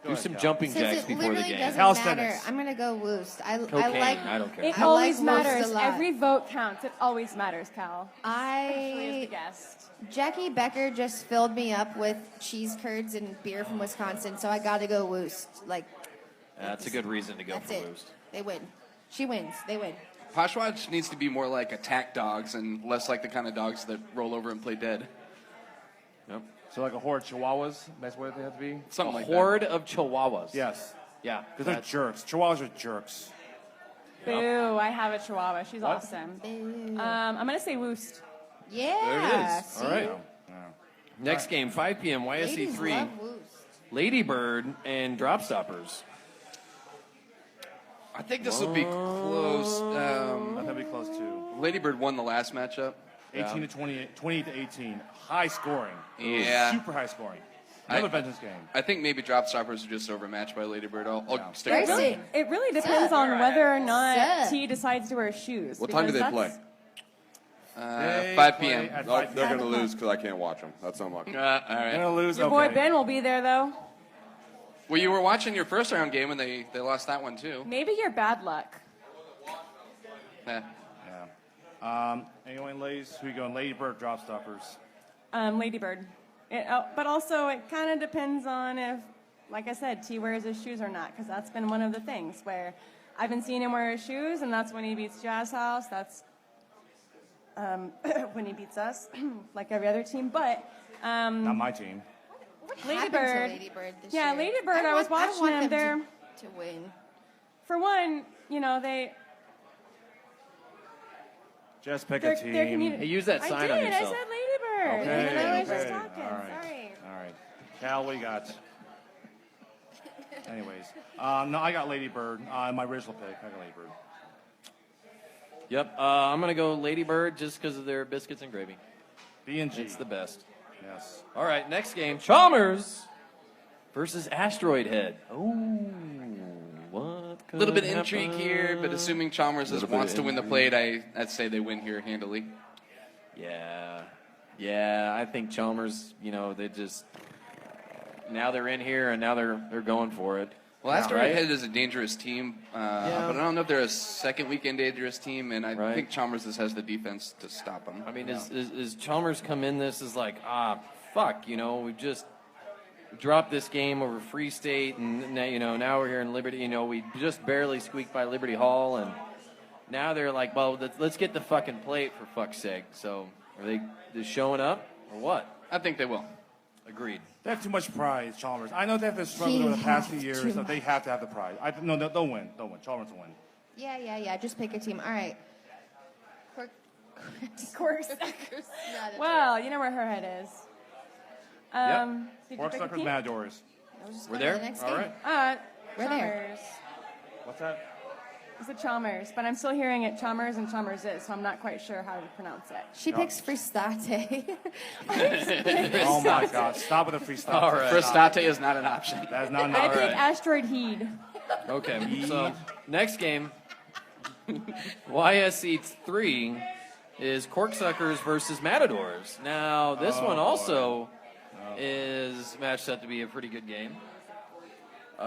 Go Do ahead, some Cal. jumping Since jacks it before the literally game. doesn't Calisthenics. matter, I'm gonna go Woost. I Cocaine. like. I don't care. It I always like Woost matters. a lot. Every vote counts. It always matters, Cal. Especially as the I guest. Jackie Becker just filled me up with cheese curds and beer from Wisconsin, so I got to go Woost. Like That's a good reason to go that's for it. Woost. They win. She wins. They win. Poshwatch needs to be more like attack dogs and less like the kind of dogs that roll over and play dead. Yep. So like a horde of Chihuahuas. That's what they have to be. Something A like horde of Chihuahuas. Yes. Yeah. Because they're jerks. Chihuahuas are jerks. Boo, I have a Chihuahua. She's What? awesome. Boo. I'm going to say Woost. Yeah. There it is. See? All right. Yeah. Next game, 5 p.m. YSC Ladies 3. love Woost. Ladybird and Drop Stoppers. I think this will be close. That'll be close too. Ladybird won the last matchup. 18 to 28, 20 to 18. High scoring. Yeah. Super high scoring. Another vengeance game. I think maybe Drop Stoppers are just overmatched by Ladybird. I'll stick Right. with them. Really? It really depends Sup? on whether or not Sup? T decides to wear shoes. What time do because they play? that's- 5 p.m. At Oh, 5 they're p.m. going to lose because I can't watch them. That's unlucky. All They're right. gonna lose. Your okay. boy Ben will be there, though. Well, you were watching your first round game and they lost that one too. Maybe you're bad luck. Yeah. Yeah. Anyone, ladies? Who you going? Ladybird, Drop Stoppers. Ladybird. But also, it kind of depends on if, like I said, T wears his shoes or not, because that's been one of the things where I've been seeing him wear his shoes, and that's when he beats Jazz House. That's when he beats us, like every other team. But Not my team. What happened Ladybird. to Ladybird this Yeah, year? Ladybird, I was watching want them. them They're, to win. for one, you know, Just pick they're a team. community. Hey, use that sign I on did. yourself. I said Ladybird. Okay, And then I was just okay. talking. All right. Sorry. All right. Cal, what you got? Anyways. No, I got Ladybird. My original pick. I got Ladybird. Yep. I'm going to go Ladybird just because of their biscuits and gravy. B&G. It's the best. Yes. All right, next game, Chalmers versus Asteroid Head. Oh, what? A little bit could intrigue happen? here, but assuming Chalmers Little bit wants of to win the intrigue. plate, I'd say they win here handily. Yeah. I think Chalmers. You know, they just now they're in here and now they're going for it. Well, Asteroid right? Head is a dangerous team, but I don't know if they're a second weekend dangerous team, and I Right. think Chalmers just has the defense to stop them. I mean, is Chalmers come in this is like, fuck, you know, we just dropped this game over Free State, and now we're here in Liberty. You know, we just barely squeaked by Liberty Hall, and now they're like, well, let's get the fucking plate for fuck's sake. So are they just showing up or what? I think they will. Agreed. They have too much pride, Chalmers. I know they have been struggling over the past few years, so they have to have the pride. No, they'll win. They'll win. Chalmers will win. Yeah. Just pick a team. All right. Corksuckers. Matadors. Well, you know where her head is. Did you pick a Corksuckers, team? Matadors. I was just We're going there? to the next All game. right. We're there. Chalmers. What's that? It's a Chalmers, but I'm still hearing it Chalmers and Chalmers is, so I'm not quite sure how to pronounce it. She picks Fristate. Oh my God! Stop with the freestyle. All right. Fristate is not an option. That is not an I option. pick Asteroid Heed. Okay, so next game, YSC 3 is Corksuckers versus Matadors. Now, this one also is matched up to be a pretty good game. See,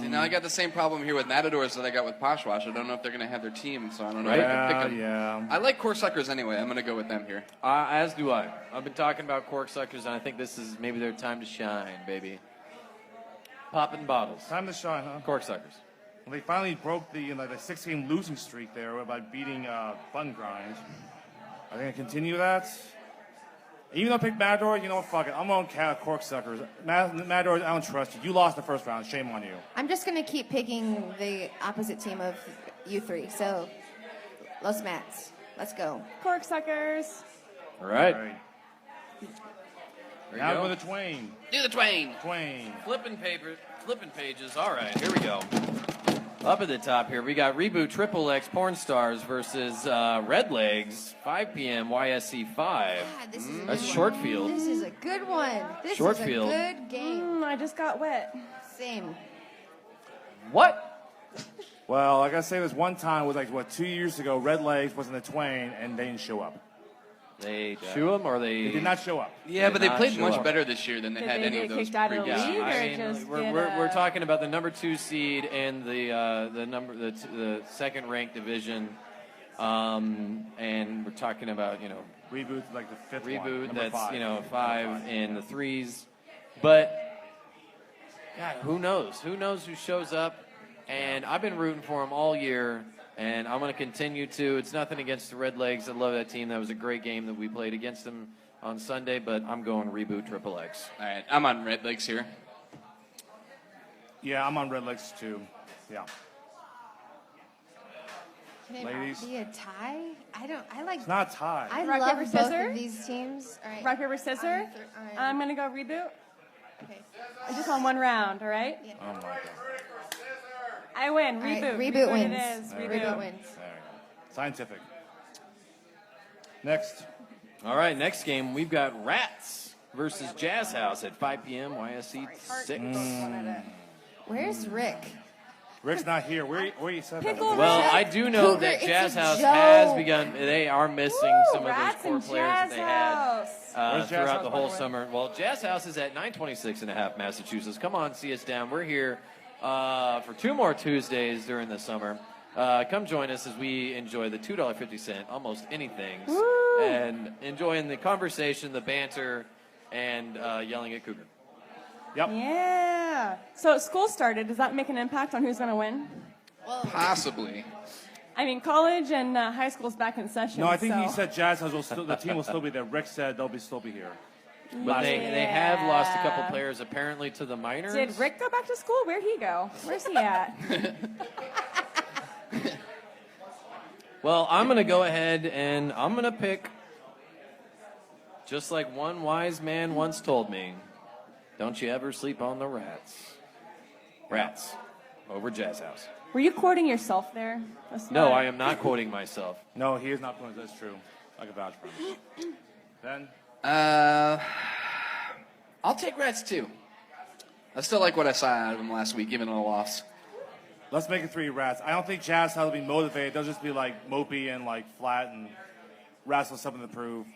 now I got the same problem here with Matadors that I got with Poshwash. I don't know if they're going to have their team, so I don't know if I can pick them. Yeah. I like Corksuckers anyway. I'm going to go with them here. As do I. I've been talking about Corksuckers, and I think this is maybe their time to shine, baby. Popping bottles. Time to shine, huh? Corksuckers. Well, they finally broke the 6-game losing streak there by beating Bun Grind. Are they going to continue that? Even though I picked Matadors, you know what, fuck it. I'm on Corksuckers. Matadors, I don't trust you. You lost in the first round. Shame on you. I'm just going to keep picking the opposite team of you three. So, Los Mats. Let's go. Corksuckers. All right. All right. There you Now go. go the Twain. Do the Twain. Twain. Flipping pages. All right, here we go. Up at the top here, we got Reboot Triple X Porn Stars versus Red Legs, 5 p.m. YSC 5. God, this is a That's good short one. field. This is a good one. This Short is a field. good game. I just got wet. Same. What? Well, I got to say this one time was 2 years ago, Red Legs was in the Twain and they didn't show up. They chew them or They did not show up. Yeah, but they not played show much up. better this year than they Did had they any get of those kicked out of the previous league? years. Or I mean, just we're get, talking about the number 2 seed and the second ranked division, and we're talking about Reboot like the fifth one. Reboot number that's 5. 5 in the 3s, but God, who knows? Who knows who shows up? And I've been rooting for them all year, and I'm going to continue to. It's nothing against the Red Legs. I love that team. That was a great game that we played against them on Sunday, but I'm going Reboot Triple X. All right, I'm on Red Legs here. Yeah, I'm on Red Legs too. Yeah. Can it Ladies. not be a tie? I like. It's not a tie. I Rock, love paper, both scissors? of these teams. All right. Rock, paper, scissors? All right. I'm going to go Reboot. Okay. I just on one round, all right? Oh my God. I win. All right, Reboot. Reboot wins. It is. There Reboot. Reboot wins. There we go. Scientific. Next. All right, next game, we've got Rats versus Jazz House at 5 p.m. YSC 6. Where's Rick? Rick's not here. Where you said that? Pickle Well, Rick. I do know Cougar, that it's Jazz a House joke. has begun. They are missing some of those Rats core and players that Jazz they had House. Where's Jazz throughout House, the by whole the way? summer. Well, Jazz House is at 926.5 Massachusetts. Come on, see us down. We're here for 2 more Tuesdays during the summer. Come join us as we enjoy the $2.50 almost anything, and enjoying the conversation, the banter, and yelling at Cougar. Yep. Yeah. So school started. Does that make an impact on who's going to win? Possibly. I mean, college and high school's back in session. No, I think so. he said Jazz House will still. The team will still be there. Rick said they'll still be here. But they have lost a couple Yeah. players apparently to the minors. Did Rick go back to school? Where'd he go? Where's he at? Well, I'm going to go ahead and I'm going to pick, just like one wise man once told me, don't you ever sleep on the Rats. Rats over Jazz House. Were you quoting yourself there? No, I am not quoting myself. No, he is not going. That's true. I can vouch for him. Ben. I'll take Rats too. I still like what I saw out of them last week, even in a loss. Let's make it 3 Rats. I don't think Jazz House will be motivated. They'll just be mopey and flat, and Rats will have something to prove.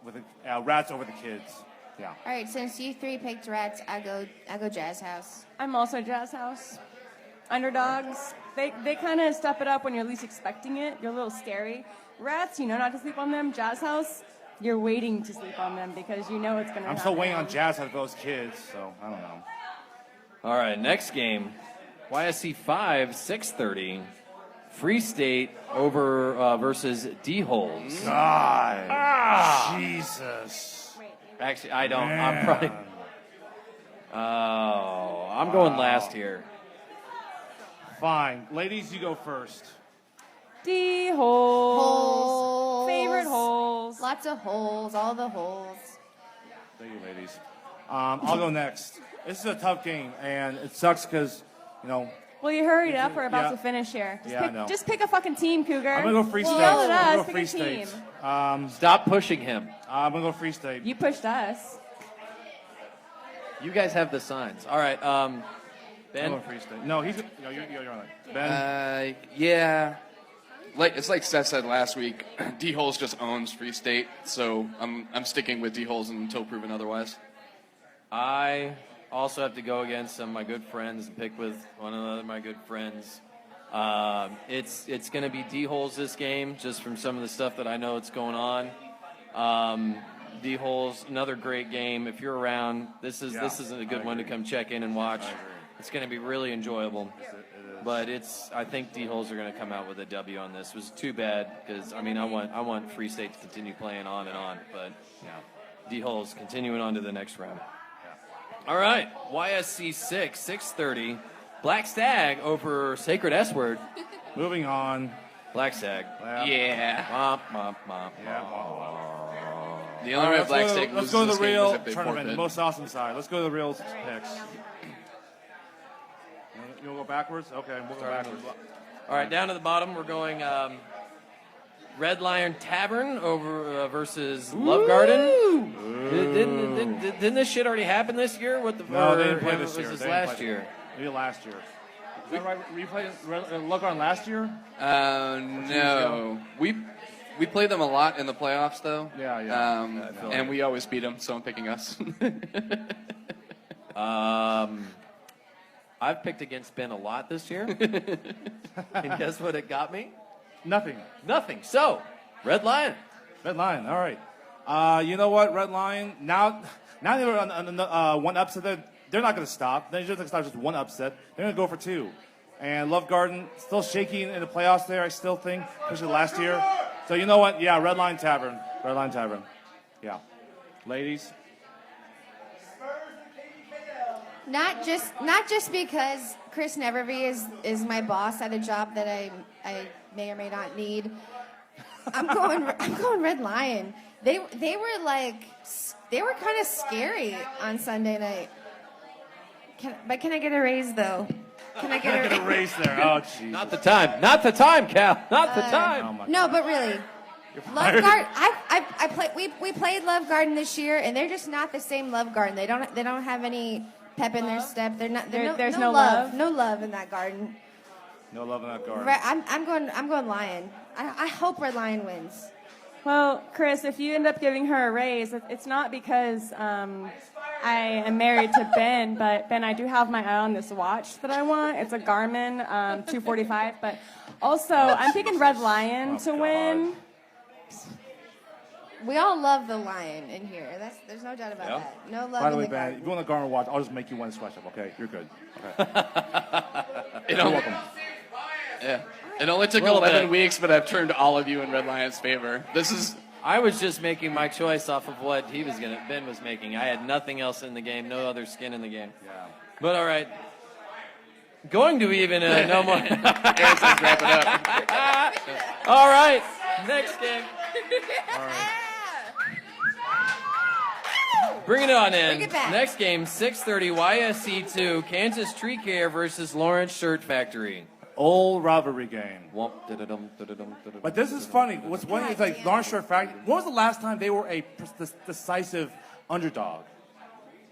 With Rats over the kids. Yeah. All right, since you 3 picked Rats, I go Jazz House. I'm also Jazz House. Underdogs. They kind of step it up when you're least expecting it. You're a little scary. Rats, you know not to sleep on them. Jazz House, you're waiting to sleep on them because you know it's going to happen. I'm still waiting on Jazz House for those kids, so I don't know. All right, next game, YSC 5, 6:30. Free State over versus D-Holes. God. Jesus. Actually, I don't. I'm probably. Oh, I'm going last here. Fine. Ladies, you go first. D-holes. Favorite hole. Lots of holes, all the holes. Thank you, ladies. I'll go next. This is a tough game, and it sucks because, Well, you hurried up. We're about Yeah. to finish here. I know. Just pick a fucking team, Cougar. I'm going to go Free State. Yell at I'm us. going to Pick go a Free team. State. Stop pushing him. I'm going to go Free State. You pushed us. You guys have the signs. All right. I'm Ben? going Free State. No, you're on it. Ben? Yeah. It's like Seth said last week. D-Holes just owns Free State, so I'm sticking with D-Holes until proven otherwise. I also have to go against some of my good friends and pick with one of my good friends. It's going to be D-Holes this game, just from some of the stuff that I know that's going on. D-Holes, another great game. If you're around, this is a good one to come check in and watch. It's going to be really enjoyable. But I think D-Holes are going to come out with a W on this. It was too bad because I want Free State to continue playing on and on. But D-Holes continuing on to the next round. All right, YSC 6:30. Black Stag over Sacred S-Word. Moving on. Black Stag. Yeah. Yeah. The only way Black Stag let's loses go to this the game is real if they tournament, forfeit. the most awesome side. Let's go to the real picks. You want to go backwards? Okay, we'll go backwards. All right, down to the bottom, we're going Red Lion Tavern over versus Love Garden. Didn't this shit already happen this year? No, they didn't play this was year. this They didn't last play year? Maybe last year. Is that right? Were you playing Love Garden last year? No. We play them a lot in the playoffs, though. Yeah. And we always beat them, so I'm picking us. I've picked against Ben a lot this year. And guess what it got me? Nothing. So, Red Lion. Red Lion, all right. You know what, Red Lion, now they're on one upset, they're not going to stop. They're just going to stop just one upset. They're going to go for two. And Love Garden, still shaking in the playoffs there, I still think, especially last year. So you know what? Yeah, Red Lion Tavern. Red Lion Tavern. Yeah. Ladies? Not just because Chris Neverby is my boss at a job that I may or may not need. I'm going Red Lion. They were kind of scary on Sunday night. Can I get a raise though? Can I get a raise there? Oh, jeez. Not the time, Cal. Not the time. No, but really, Love Garden. We played Love Garden this year, and they're just not the same Love Garden. They don't have any pep in their step. There's no love. No love in that garden. No love in that garden. I'm going Lion. I hope Red Lion wins. Well, Chris, if you end up giving her a raise, it's not because I am married to Ben, but Ben, I do have my eye on this watch that I want. It's a Garmin 245, but also I'm picking Red Lion to win. We all love the Lion in here. There's no doubt about that. No love By the in way, the Ben, garden. if you want the Garmin watch, I'll just make you one scratch up, okay? You're good. Okay. You're welcome. Yeah. It only took 11 weeks, but I've turned all of you in Red Lion's favor. I was just making my choice off of what Ben was making. I had nothing else in the game, no other skin in the game. Yeah. But all right. Going to even no more. Aaron says wrap it up. All right. Next game. All right. Bring it on in. Bring it back. Next game, 6:30 YSC 2, Kansas Tree Care versus Lawrence Shirt Factory. Old rivalry game. But this is funny. What's funny is like Lawrence Shirt Factory. When was the last time they were a decisive underdog?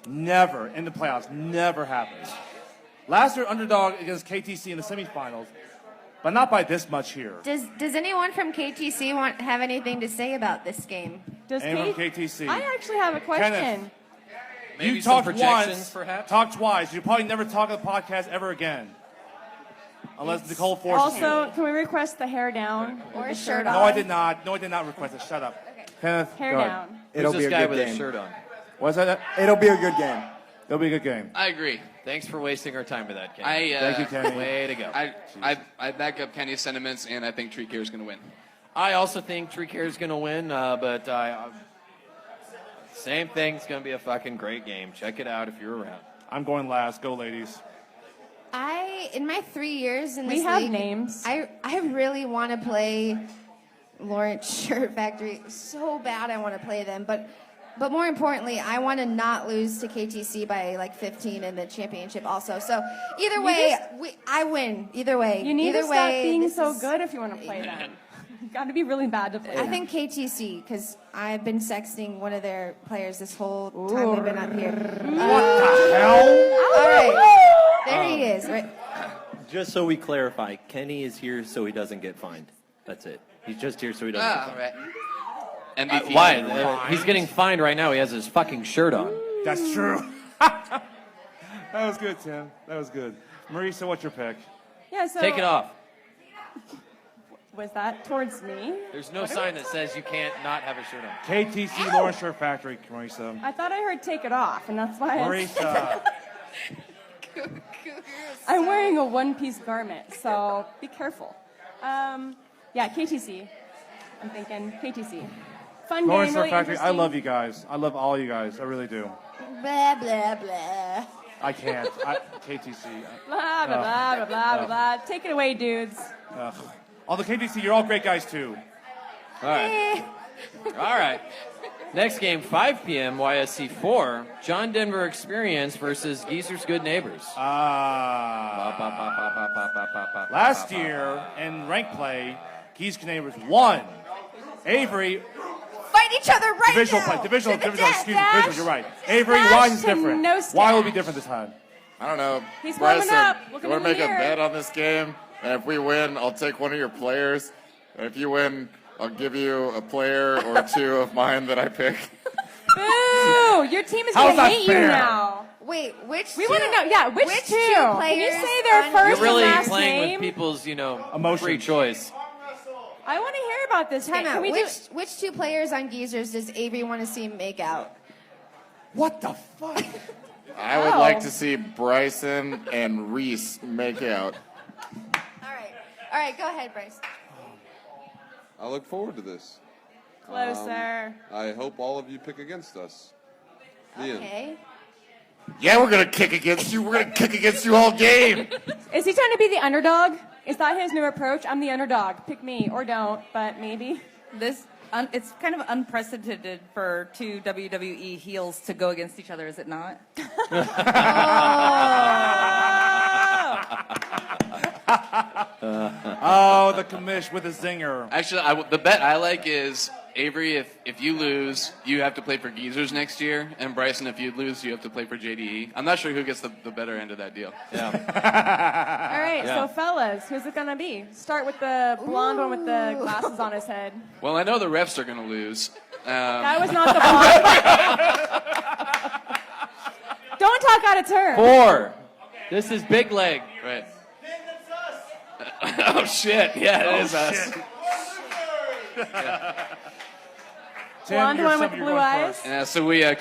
Never in the playoffs. Never happened. Last year, underdog against KTC in the semifinals, but not by this much here. Does anyone from KTC have anything to say about this game? Anyone from KTC? I actually have a question. Kenneth, Maybe you some talked projections, once, perhaps? talk twice. You probably never talk on the podcast ever again. Unless Nicole forces you. Also, can we request the hair down Or a the shirt off? No, I did not. No, I did not request it. Shut up. Kenneth, Hair go ahead. down. It'll Who's be this a guy good with game. his shirt on? What's that? It'll be a good game. It'll be a good game. I agree. Thanks for wasting our time with that, Ken. Thank you, Kenny. Way to go. I back up Kenny's sentiments, and I think Tree Care is going to win. I also think Tree Care is going to win, but same thing. It's going to be a fucking great game. Check it out if you're around. I'm going last. Go, ladies. In my 3 years in this We have league, names. I really want to play Lawrence Shirt Factory so bad. I want to play them, but more importantly, I want to not lose to KTC by like 15 in the championship also. So either way, I win. Either way. You need either to stop way, being so good if you want to play them. You've got to be really bad to play I them. think KTC, because I've been sexting one of their players this whole time we've been up here. What the hell? All right. There he is. Right. Just so we clarify, Kenny is here so he doesn't get fined. That's it. He's just here so he doesn't get fined. MVP. Why? He's getting fined right now. He has his fucking shirt on. That's true. That was good, Tim. That was good. Marisa, what's your pick? Yeah, so Take it off. Was that towards me? There's no sign that says you can't not have a shirt on. KTC Lawrence Shirt Factory, Marisa. I thought I heard take it off, and that's why Marisa. I'm wearing a one-piece garment, so be careful. Yeah, KTC. I'm thinking KTC. Fun Lawrence game, really Shirt Factory, I interesting. love you guys. I love all you guys. I really do. Blah, blah, blah. I can't. KTC. Blah, blah, blah, blah, blah, blah, blah. Take it away, dudes. All the KTC, you're all great guys too. All right. All right. Next game, 5 p.m., YSC 4. John Denver Experience versus Geezer's Good Neighbors. Last year in rank play, Geese Neighbors won. Avery. Fight each other right Divisional now. play. Divisional. To the Excuse me. death, Divisional. You're right. Avery, Dash why is it to different? no Why will it be stash. different this time? I don't know. He's warming Bryson, up. Look you at want to him make a here. bet on this game? And if we win, I'll take one of your players. And if you win, I'll give you a player or two of mine that I pick. Boo! Your team is How's going to that hate fair? you now. Wait, which We two? want to know, yeah, which two? Can you players say their on- first You're really and last playing name? with people's, Emotions. free choice. I want to hear about this game. Time Can out. we do? Which two players on Geezers does Avery want to see make out? What the fuck? I would Oh. like to see Bryson and Reese make out. All right, go ahead, Bryce. I look forward to this. Closer. I hope all of you pick against us. Ian. Okay. Yeah, we're going to kick against you. We're going to kick against you all game. Is he trying to be the underdog? Is that his new approach? I'm the underdog. Pick me or don't, but maybe. It's kind of unprecedented for two WWE heels to go against each other, is it not? Oh, the commish with a zinger. Actually, the bet I like is Avery. If you lose, you have to play for Geezers next year, and Bryson, if you lose, you have to play for JDE. I'm not sure who gets the better end of that deal. All right, so fellas, who's it going to be? Start with the blonde one with the glasses on his head. Well, I know the refs are going to lose. That was not the blonde. Don't talk out of turn. 4. This is Big Leg. Right. Oh shit! Yeah, it is us. Tim, Blonde you're one with some- the you're blue going eyes. first. Yeah, so we Chris,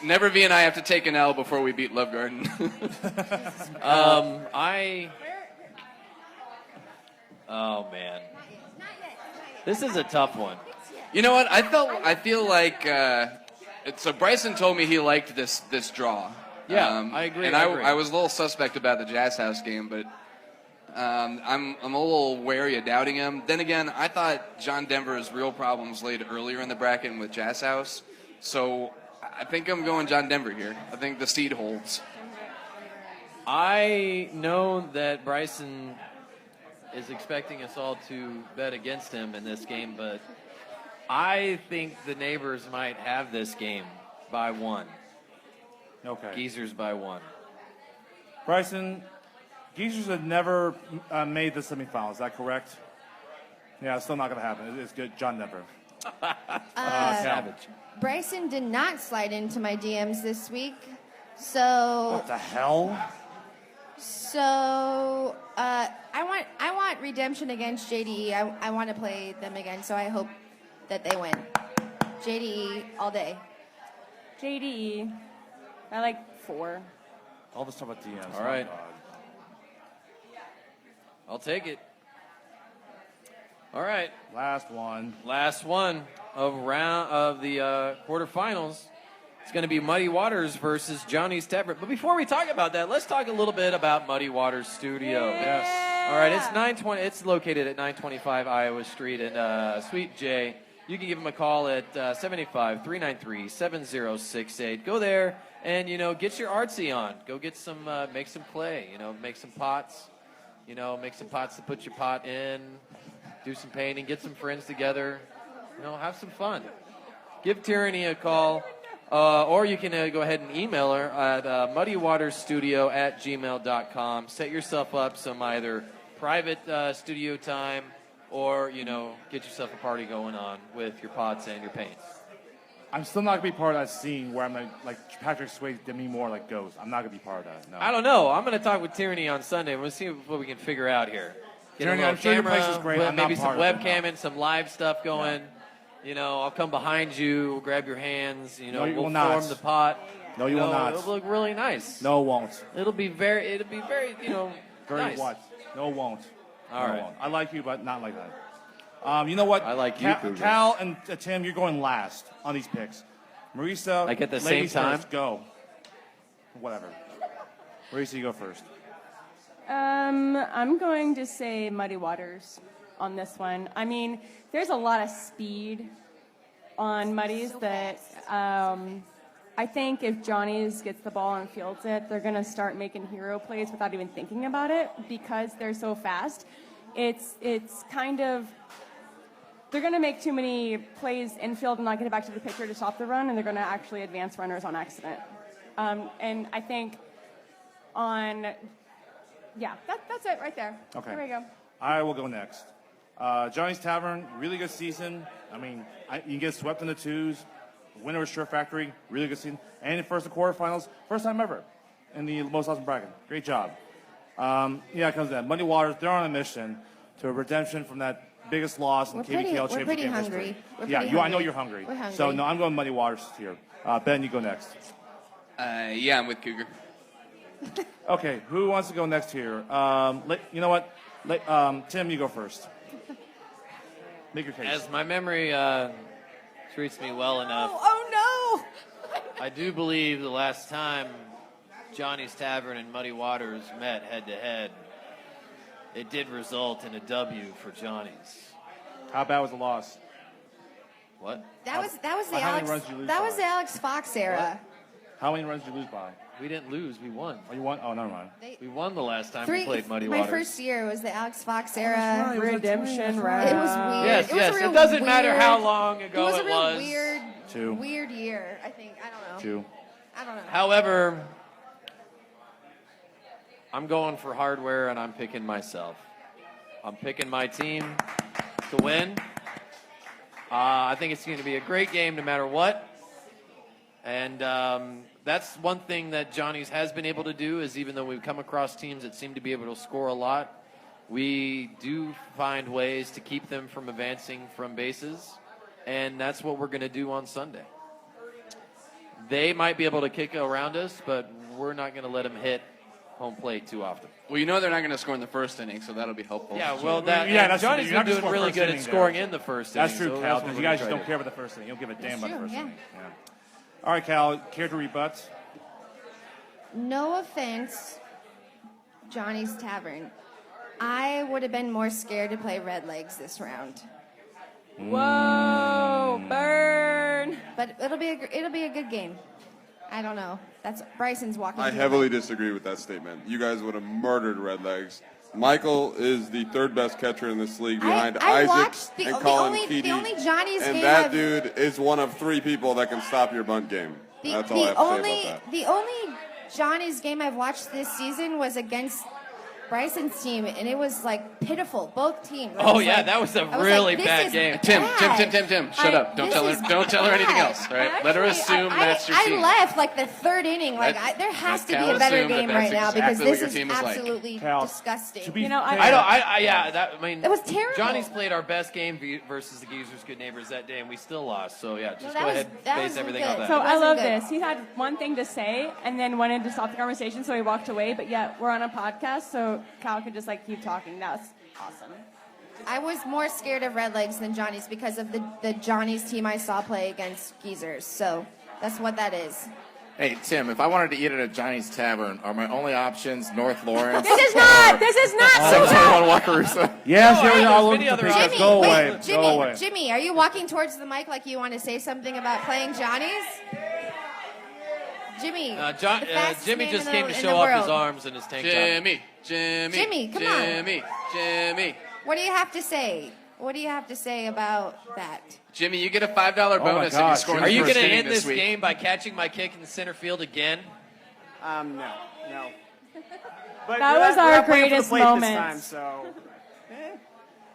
Nevervy and I have to take an L before we beat Love Garden. Oh, man. This is a tough one. You know what? I feel like so Bryson told me he liked this draw. Yeah, I agree. And I agree. I was a little suspect about the Jazz House game, but I'm a little wary of doubting him. Then again, I thought John Denver's real problems laid earlier in the bracket with Jazz House, so I think I'm going John Denver here. I think the seed holds. I know that Bryson is expecting us all to bet against him in this game, but I think the neighbors might have this game by 1. Okay. Geezers by 1. Bryson, Geezers have never made the semifinals. Is that correct? Yeah, it's still not going to happen. It's good. John Denver. Savage. Bryson did not slide into my DMs this week, so. What the hell? So I want redemption against JDE. I want to play them again, so I hope that they win. JDE all day. JDE. I like 4. All this stuff about DMs. All right. Oh, God. I'll take it. All right. Last one. Last one of the quarterfinals. It's going to be Muddy Waters versus Johnny's Tevrit. But before we talk about that, let's talk a little bit about Muddy Waters Studio. Yes. All right, it's 920. It's located at 925 Iowa Street in Suite J. You can give them a call at 785-393-7068. Go there and, get your artsy on. Go get some, make some clay, make some pots, make some pots to put your pot in, do some painting, get some friends together, have some fun. Give Tyranny a call, or you can go ahead and email her at muddywatersstudio@gmail.com. Set yourself up some either private studio time, or, get yourself a party going on with your pots and your paints. I'm still not going to be part of that scene where I'm like Patrick Swayze, Demi Moore, like Ghost. I'm not going to be part of that, no. I don't know. I'm going to talk with Tyranny on Sunday. We're going to see what we can figure out here. Get Tyranny, a little I'm sure your camera, place is great. put I'm not maybe some part of it, webcam and some live stuff going. I'll come behind you, grab your hands. No, you we'll will not. form the pot. No, you will not. It'll look really nice. No, it won't. It'll be very, Very nice. what? No, it won't. All No, it right. won't. I like you, but not like that. You know what? I like you, Cougar. Cal and Tim, you're going last on these picks. Marisa, Like at the same ladies time? first, go. Whatever. Marisa, you go first. I'm going to say Muddy Waters on this one. I mean, there's a lot of speed on Muddies that I think if Johnny's gets the ball and fields it, they're going to start making hero plays without even thinking about it because they're so fast. It's kind of, they're going to make too many plays infield and not get it back to the pitcher to stop the run, and they're going to actually advance runners on accident. And I think that's it right there. Okay. There we go. I will go next. Johnny's Tavern, really good season. I mean, you can get swept in the twos. Winner of Sure Factory, really good season. And in first to quarterfinals, first time ever in the Most Awesome Bracket. Great job. It comes to that. Muddy Waters, they're on a mission to a redemption from that biggest loss in We're KBKL pretty championship game hungry. history. We're Yeah, pretty I know hungry. you're hungry. We're hungry. So, no, I'm going Muddy Waters here. Ben, you go next. I'm with Cougar. Okay, who wants to go next here? You know what? Tim, you go first. Make your case. As my memory treats me well enough, Oh no! I do believe the last time Johnny's Tavern and Muddy Waters met head to head, it did result in a W for Johnny's. How bad was the loss? What? That was the How many Alex. runs did you lose That by? was the Alex Fox era. How many runs did you lose by? We didn't lose. We won. Oh, you won? Oh, never mind. We won the last time we played Muddy My Waters. first year was the Alex Fox era. Redemption, right? It was weird. Yes, it was yes. a real It doesn't matter weird- how long ago it was. it A real was. weird year. I think. I don't know. 2. I don't know. However, I'm going for hardware and I'm picking myself. I'm picking my team to win. I think it's going to be a great game no matter what. And that's one thing that Johnny's has been able to do is even though we've come across teams that seem to be able to score a lot, we do find ways to keep them from advancing from bases. And that's what we're going to do on Sunday. They might be able to kick around us, but we're not going to let them hit home plate too often. Well, they're not going to score in the first inning, so that'll be helpful. Yeah, well, Johnny's been doing really good at scoring in the first inning. That's true, so Cal, what because we're you guys gonna just try don't to care about the first inning. You don't give a damn about the true, first yeah. inning. Yeah. All right, Cal, care to rebut? No offense, Johnny's Tavern. I would have been more scared to play Red Legs this round. Whoa, burn! But it'll be a good game. I don't know. That's Bryson's walking. I through heavily disagree with that statement. You guys would have murdered Redlegs. Michael is the third best catcher in this league behind I Isaac watched and Colin the Keaty. only Johnny's and game that I've- dude is one of 3 people that can stop your bunt game. That's all I have to say about that. The only Johnny's game I've watched this season was against Bryson's team, and it was like pitiful. Both teams. Oh yeah, that was a I was really like, this bad is game. Tim, shut up. Don't tell her anything else, right? Let her assume that's your team. I left like the third inning. Like there has to be a better game right now because this is absolutely disgusting. That was terrible. Johnny's played our best game versus the Geezers Good Neighbors that day, and we still lost. So yeah, just that go was- ahead that and was base everything good. on that. So I wasn't love good. this. He had one thing to say and then wanted to stop the conversation, so he walked away. But yet we're on a podcast, so Cal could just keep talking. That's awesome. I was more scared of Red Legs than Johnny's because of the Johnny's team I saw play against Geezers. So that's what that is. Hey, Tim, if I wanted to eat at a Johnny's Tavern, are my only options North Lawrence? This is not 721 Wakarusa? Yes, No, you're there's all over many the other pictures. options. Go Wait, away. Jimmy, Go away. Jimmy, are you walking towards the mic like you want to say something about playing Johnny's? Jimmy, the fastest Jimmy man just in came the- to in show the off his world. arms and his tank top. Jimmy, come on. Jimmy. What do you have to say? What do you have to say about that? Jimmy, you get a $5 bonus if you gosh, score Are the you first going to inning end this week. game by catching my kick in the center field again? No. But That we're was not- our we're not playing for the greatest plate this moment. time, so.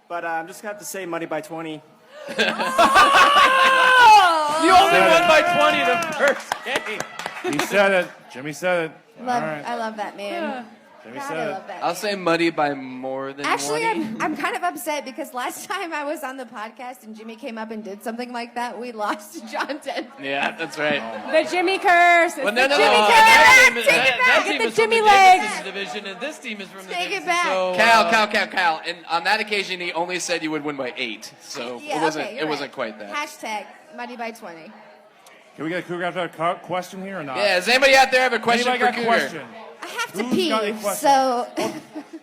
But I'm just gonna have to say money by 20. You only won by 20 the first game. He said it. Jimmy said it. Love, All right. I love that man. Jimmy God, said I it. love that. I'll man. say muddy by more than Actually, 20. I'm kind of upset because last time I was on the podcast and Jimmy came up and did something like that, we lost to John Denton. Yeah, that's right. The Jimmy curse. It's Well, the no, Jimmy curse. that team, Take it that back. team Get is the from Jimmy the legs. Dickinson division, and this team is from the Take it Dickinson. back. So, Cal. And on that occasion, he only said you would win by 8. So Yeah, it wasn't. okay, you're it wasn't right. quite that. Hashtag money by 20. Can we get a Cougar after a question here or not? Yeah. Does anybody out there have a question Anybody for got a Cougar? question? I have to Who's pee, got a question? so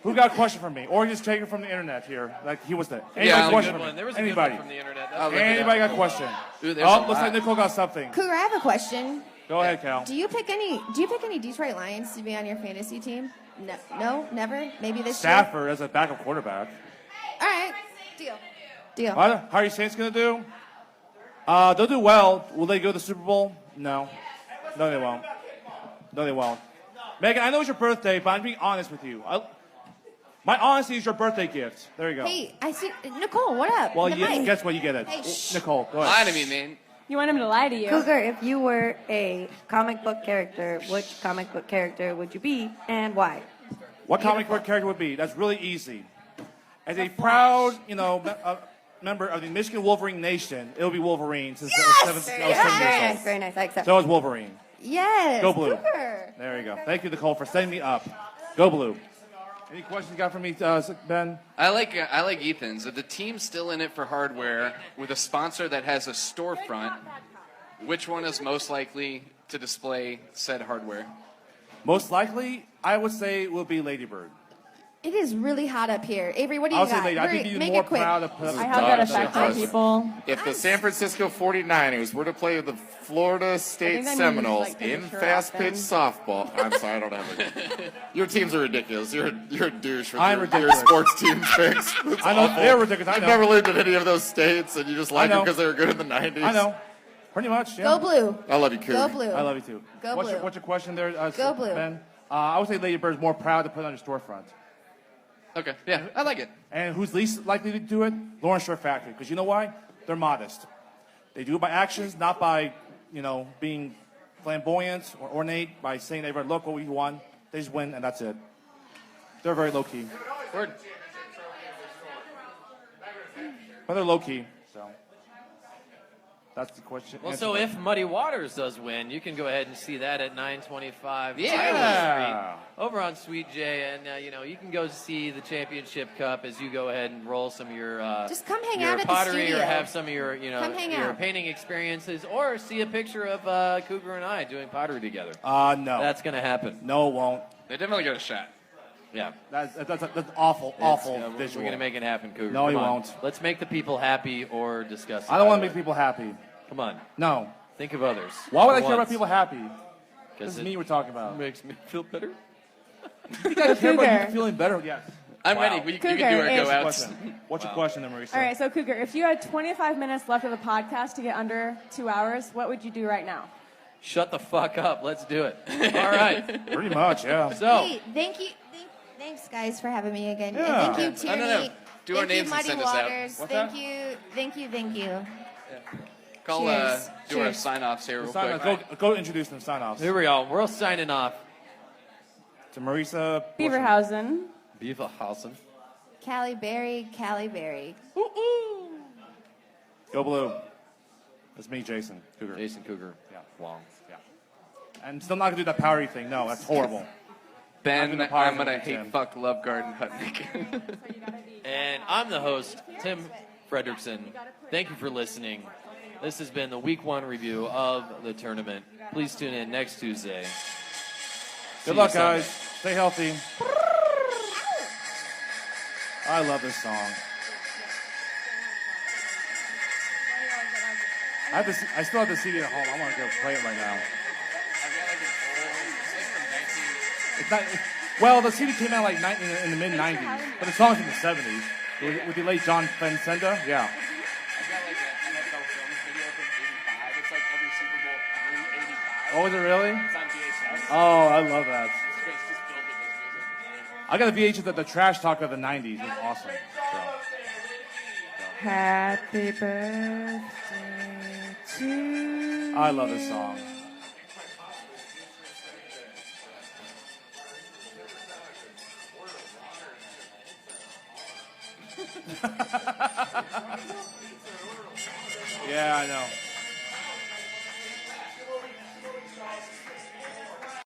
Who got a question for me? Or just take it from the internet here. Like he was there. Anybody Yeah, got a question good for one. me? There was a good Anybody? one from the internet. I'll look it Anybody up. got a question? Ooh, there's a Oh, looks lot. like Nicole got something. Cougar, I have a question. Go ahead, Cal. Do you pick any Detroit Lions to be on your fantasy team? No, never. Maybe this year. Stafford as a backup quarterback. All right, deal. How are your Saints going to do? They'll do well. Will they go to the Super Bowl? No, they won't. No, they won't. Megan, I know it's your birthday, but I'm being honest with you. My honesty is your birthday gift. There you go. Hey, I see Nicole. What up? Well, The mic. guess what? You get it. Hey, shh. Nicole, go ahead. Lie to me, man. You want him to lie to you. Cougar, if you were a comic book character, which comic book character would you be and why? What comic book character would be? That's really easy. As a proud, member of the Michigan Wolverine Nation, it'll be Wolverine since I was 7 years old. Very nice. I accept. So is Wolverine. Yes. Go Blue. Cougar. There you go. Thank you, Nicole, for setting me up. Go Blue. Any questions you got for me, Ben? I like Ethan's. If the team's still in it for hardware with a sponsor that has a storefront, which one is most likely to display said hardware? Most likely, I would say it will be Ladybird. It is really hot up here. Avery, what do you I'll say got? Lady. I think you'd be Make more it quick. proud of put up I a have dog that than effect a on person. people. If the San Francisco 49ers were to play the Florida State that means, Seminoles like, take in your shirt fast off pitch then. softball, I'm sorry, I don't have it. Your teams are ridiculous. You're a douche with I'm your ridiculous. sports team picks. It's I know awful. they're ridiculous. I You've know. never lived in any of those states, and you just like them know. because they were good in the 90s. I know. Pretty much, yeah. Go Blue. I love you, Cougar. Go Blue. I love you too. Go what's Blue. What's your question there, Go Blue. Ben? I would say Ladybird's more proud to put it on your storefront. Okay, yeah, I like it. And who's least likely to do it? Lawrence Shore Factory. Because you know why? They're modest. They do it by actions, not by, being flamboyant or ornate, by saying to everybody, look what we won. They just win, and that's it. They're very low-key. Word. But they're low-key, so. That's the question. Well, answer so that. if Muddy Waters does win, you can go ahead and see that at 925 Yeah. Tyler Street over on Sweet J, and you can go see the championship cup as you go ahead and roll some of your Just come hang your out at the pottery studio. or have some of your Come hang your out. painting experiences, or see a picture of Cougar and I doing pottery together. No. That's gonna happen. No, it won't. They definitely got a shot. Yeah. That's awful, awful We're visual. gonna make it happen, Cougar. No, Come he on. won't. Let's make the people happy or disgusted. I don't want to make people happy. Come on. No. Think of others. Why would For I care about once. people happy? This Because is me we're talking about. makes me feel better. You guys care about Cougar. you feeling better? Yes. I'm Wow. ready. You can do Cougar our is- go outs. What's your question, then, Marisa? All right, so Cougar, if you had 25 minutes left of the podcast to get under 2 hours, what would you do right now? Shut the fuck up. Let's do it. All right. Pretty much, yeah. So, Hey, thanks guys for having me again. Yeah. And thank you, No, Tierney. no, no. Do our Thank names you, and Muddy send us out. Waters. What's Thank that? you, thank you. Call, Cheers. do our Cheers. sign offs here real Sign quick. off. Go introduce them. Sign offs. here we are. We're all signing off. To Marisa. Beaverhausen. Beaverhausen. Callie Berry. Go Blue. That's me, Jason Cougar. Jason Cougar. Yeah. Long. Yeah. I'm still not gonna do that powdery thing. No, that's horrible. Ben, I'm gonna I'm gonna hate hate Tim. fuck Love Garden Hutnick. And I'm the host, Tim Fredrickson. Thank you for listening. This has been the Week 1 review of the tournament. Please tune in next Tuesday. See Good luck, you Sunday. guys. Stay healthy. I love this song. I still have the CD at home. I want to go play it right now. It's not, well, the CD came out like in the mid '90s, but the song's from the '70s with the late John Fensenda. Yeah. Oh, was it really? Oh, I love that. I got a VHS of the trash talk of the '90s. It was awesome. So. Happy birthday to I love this song.